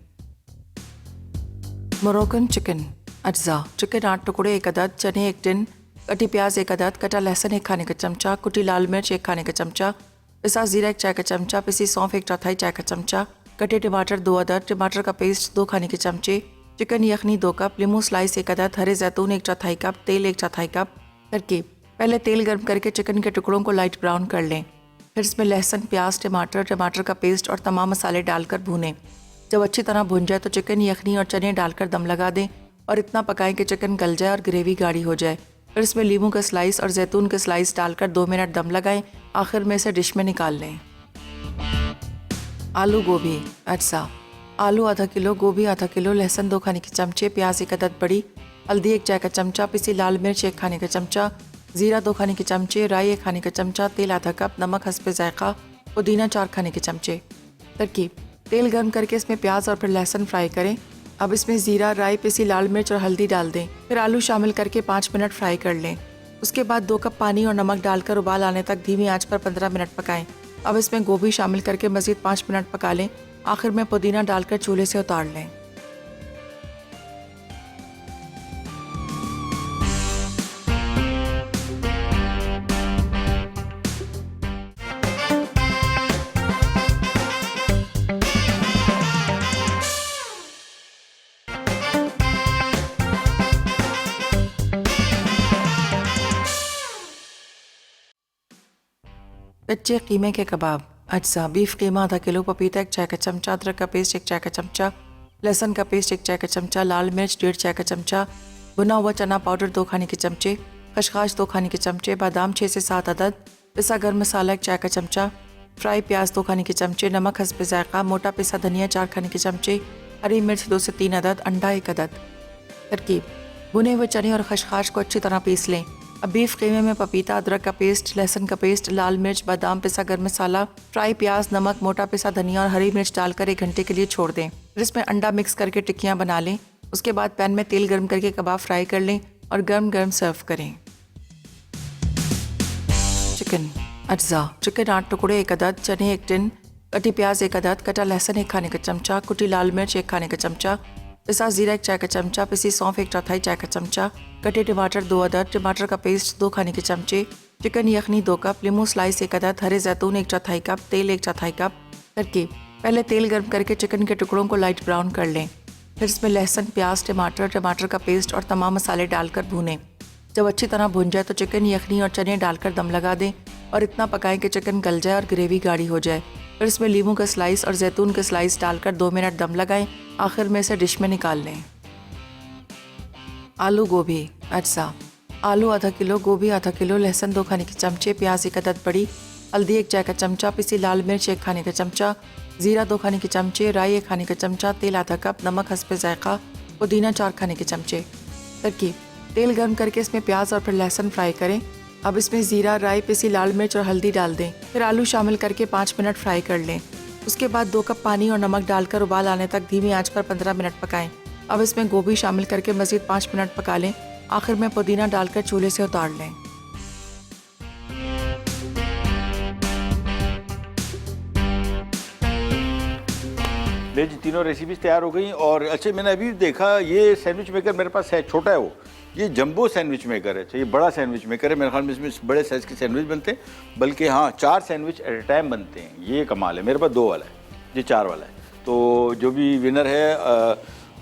मोरक्कन चिकन, अज्जा, चिकन 8 टुकड़े 1 अदद, चने 1 टिन, कटी प्याज 1 अदद, कटा लहसुन 1 खाने का चमचा, कुटी लाल मिर्च 1 खाने का चमचा, पिसा जीरा 1 चाय का चमचा, पिसी सौंफ 1/4 चाय का चमचा, कटे टमाटर 2 अदद, टमाटर का पेस्ट 2 खाने के चमचे, चिकन यखनी 2 कप, लीमू स्लाइस 1 अदद, हरे जैतून 1/4 कप, तेल 1/4 कप। तरकीब: पहले तेल गर्म करके चिकन के टुकड़ों को लाइट ब्राउन कर लें। फिर इसमें लहसुन, प्याज, टमाटर का पेस्ट और तमाम मसाले डालकर भूनें। जब अच्छी तरह भुन जाए तो चिकन, यखनी और चने डालकर दम लगा दें और इतना पकाएं कि चिकन गल जाए और ग्रेवी गाढ़ी हो जाए। फिर इसमें लीमू का स्लाइस और जैतून के स्लाइस डालकर 2 मिनट दम लगाएं। आखिर में इसे डिश में निकाल लें। आलू गोभी अज्जा। आलू आधा किलो, गोभी आधा किलो, लहसुन 2 खाने के चमचे, प्याज 1 अदद बड़ी, हल्दी 1 चाय का चमचा, पिसी लाल मिर्च 1 खाने का चमचा, जीरा 2 खाने के चमचे, राई 1 खाने का चमचा, तेल आधा कप, नमक हस्बे जायका, पुदीना 4 खाने के चमचे। तरकीब: तेल गर्म करके इसमें प्याज और फिर लहसुन फ्राई करें। अब इसमें जीरा, राई, पिसी लाल मिर्च और हल्दी डाल दें। फिर आलू शामिल करके 5 मिनट फ्राई कर लें। उसके बाद 2 कप पानी और नमक डालकर उबाल आने तक धीमी आंच पर 15 मिनट पकाएं। अब इसमें गोभी शामिल करके मज़ीद 5 मिनट पका लें। आखिर में पुदीना डालकर चूल्हे से उतार लें। कच्चे कीमे के कबाब अज्जा। बीफ कीमा आधा किलो, पपीता 1 चाय का चमचा, अदरक का पेस्ट 1 चाय का चमचा, लहसुन का पेस्ट 1 चाय का चमचा, लाल मिर्च 1.5 चाय का चमचा, भुना हुआ चना पाउडर 2 खाने के चमचे, खसखस 2 खाने के चमचे, बादाम 6 से 7 अदद, पिसा गर्म मसाला 1 चाय का चमचा, फ्राई प्याज 2 खाने के चमचे, नमक हस्बे जायका, मोटा पिसा धनिया 4 खाने के चमचे, हरी मिर्च 2 से 3 अदद, अंडा 1 अदद। तरकीब: भुने हुए चने और खसखस को अच्छी तरह पीस लें। अब बीफ कीमे में पपीता, अदरक का पेस्ट, लहसुन का पेस्ट, लाल मिर्च, बादाम, पिसा गर्म मसाला, फ्राई प्याज, नमक, मोटा पिसा धनिया और हरी मिर्च डालकर 1 घंटे के लिए छोड़ दें। फिर इसमें अंडा मिक्स करके टिक्कियाँ बना लें। उसके बाद पैन में तेल गर्म करके कबाब फ्राई कर लें और गर्म गर्म सर्व करें। चिकन अज्जा। चिकन 8 टुकड़े 1 अदद, चने 1 टिन, कटी प्याज 1 अदद, कटा लहसुन 1 खाने का चमचा, कुटी लाल मिर्च 1 खाने का चमचा, पिसा जीरा 1 चाय का चमचा, पिसी सौंफ 1/4 चाय का चमचा, कटे टमाटर 2 अदद, टमाटर का पेस्ट 2 खाने के चमचे, चिकन यखनी 2 कप, लीमू स्लाइस 1 अदद, हरे जैतून 1/4 कप, तेल 1/4 कप। तरकीब: पहले तेल गर्म करके चिकन के टुकड़ों को लाइट ब्राउन कर लें। फिर इसमें लहसुन, प्याज, टमाटर का पेस्ट और तमाम मसाले डालकर भूनें। जब अच्छी तरह भुन जाए तो चिकन, यखनी और चने डालकर दम लगा दें और इतना पकाएं कि चिकन गल जाए और ग्रेवी गाढ़ी हो जाए। फिर इसमें लीमू का स्लाइस और जैतून के स्लाइस डालकर 2 मिनट दम लगाएं। आखिर में इसे डिश में निकाल लें। आलू गोभी अज्जा। आलू आधा किलो, गोभी आधा किलो, लहसुन 2 खाने के चमचे, प्याज 1 अदद बड़ी, हल्दी 1 चाय का चमचा, पिसी लाल मिर्च 1 खाने का चमचा, जीरा 2 खाने के चमचे, राई 1 खाने का चमचा, तेल आधा कप, नमक हस्बे जायका, पुदीना 4 खाने के चमचे। तरकीब: तेल गर्म करके इसमें प्याज और फिर लहसुन फ्राई करें। अब इसमें जीरा, राई, पिसी लाल मिर्च और हल्दी डाल दें। फिर आलू शामिल करके 5 मिनट फ्राई कर लें। उसके बाद 2 कप पानी और नमक डालकर उबाल आने तक धीमी आंच पर 15 मिनट पकाएं। अब इसमें गोभी शामिल करके मज़ीद 5 मिनट पका लें। आखिर में पुदीना डालकर चूल्हे से उतार लें। मेरी तीनों रेसिपीज तैयार हो गई। और अच्छा, मैंने अभी देखा ये सैंडविच मेकर मेरे पास है, छोटा है वो, ये जंबो सैंडविच मेकर है। अच्छा, ये बड़ा सैंडविच मेकर है, मेरे ख्याल में इसमें बड़े साइज़ के सैंडविच बनते हैं, बल्कि हाँ 4 सैंडविच एट ए टाइम बनते हैं। ये कमाल है। मेरे पास 2 वाला है, ये 4 वाला है। तो जो भी विनर है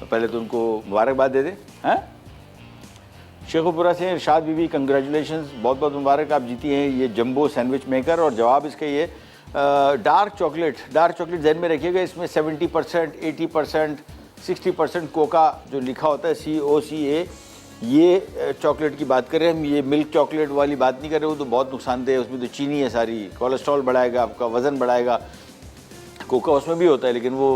पहले तो उनको मुबारकबाद दे दें। हैं शेखुपुरा से इरशाद बीबी, कंग्रेचुलेशंस, बहुत बहुत मुबारक, आप जीती हैं ये जंबो सैंडविच मेकर। और जवाब इसका ये डार्क चॉकलेट जहन में रखिएगा। इसमें 70%, 80%, 60% कोका जो लिखा होता है, COCA, ये चॉकलेट की बात करें हम। ये मिल्क चॉकलेट वाली बात नहीं कर रहे, वो तो बहुत नुकसानदेह है, उसमें तो चीनी है सारी, कोलेस्ट्रॉल बढ़ाएगा, आपका वज़न बढ़ाएगा। कोका उसमें भी होता है लेकिन वो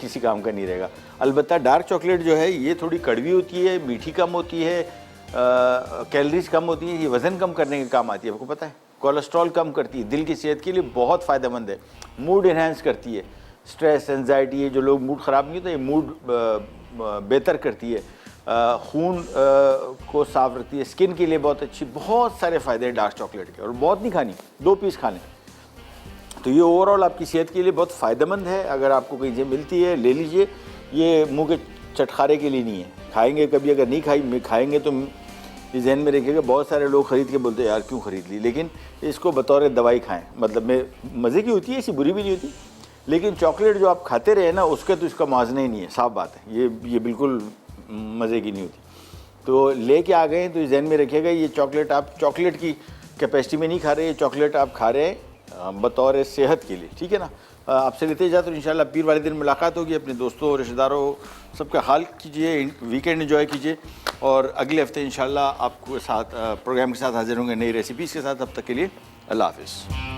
किसी काम का नहीं रहेगा। अलबत्ता डार्क चॉकलेट जो है ये थोड़ी कड़वी होती है, मीठी कम होती है, कैलोरीज कम होती है, ये वज़न कम करने के काम आती है, आपको पता है। कोलेस्ट्रॉल कम करती है, दिल की सेहत के लिए बहुत फ़ायदेमंद है, मूड इन्हेंस करती है, स्ट्रेस, एंजाइटी, ये जो लोग मूड ख़राब नहीं होता, ये मूड बेहतर करती है, खून को साफ रखती है, स्किन के लिए बहुत अच्छी, बहुत सारे फ़ायदे हैं डार्क चॉकलेट के। और बहुत नहीं खानी, 2 पीस खाने, तो ये ओवरऑल आपकी सेहत के लिए बहुत फ़ायदेमंद है। अगर आपको कहीं से मिलती है ले लीजिए, ये मुंह के चटखारे के लिए नहीं है। खाएंगे कभी, अगर नहीं खाएंगे तो ये जहन में रखिएगा, बहुत सारे लोग ख़रीद के बोलते हैं यार क्यों ख़रीद ली, लेकिन इसको बतौर दवाई खाएं। मतलब में मज़े की होती है, ऐसी बुरी भी नहीं होती, लेकिन चॉकलेट जो आप खाते रहे ना उसका तो इसका मुआवजा ही नहीं है, साफ बात है। ये बिल्कुल मज़े की नहीं होती। तो लेके आ गए तो जहन में रखिएगा, ये चॉकलेट आप चॉकलेट की कैपेसिटी में नहीं खा रहे, ये चॉकलेट आप खा रहे हैं बतौर सेहत के लिए, ठीक है ना। आपसे लेते जाते तो इंशाल्लाह पीर वाले दिन मुलाकात होगी। अपने दोस्तों रिश्तेदारों सबका हाल कीजिए, वीकेंड एंजॉय कीजिए और अगले हफ्ते इंशाल्लाह आपको साथ प्रोग्राम के साथ हाजिर होंगे नई रेसिपीज़ के साथ। तब तक के लिए अल्लाह हाफिज़।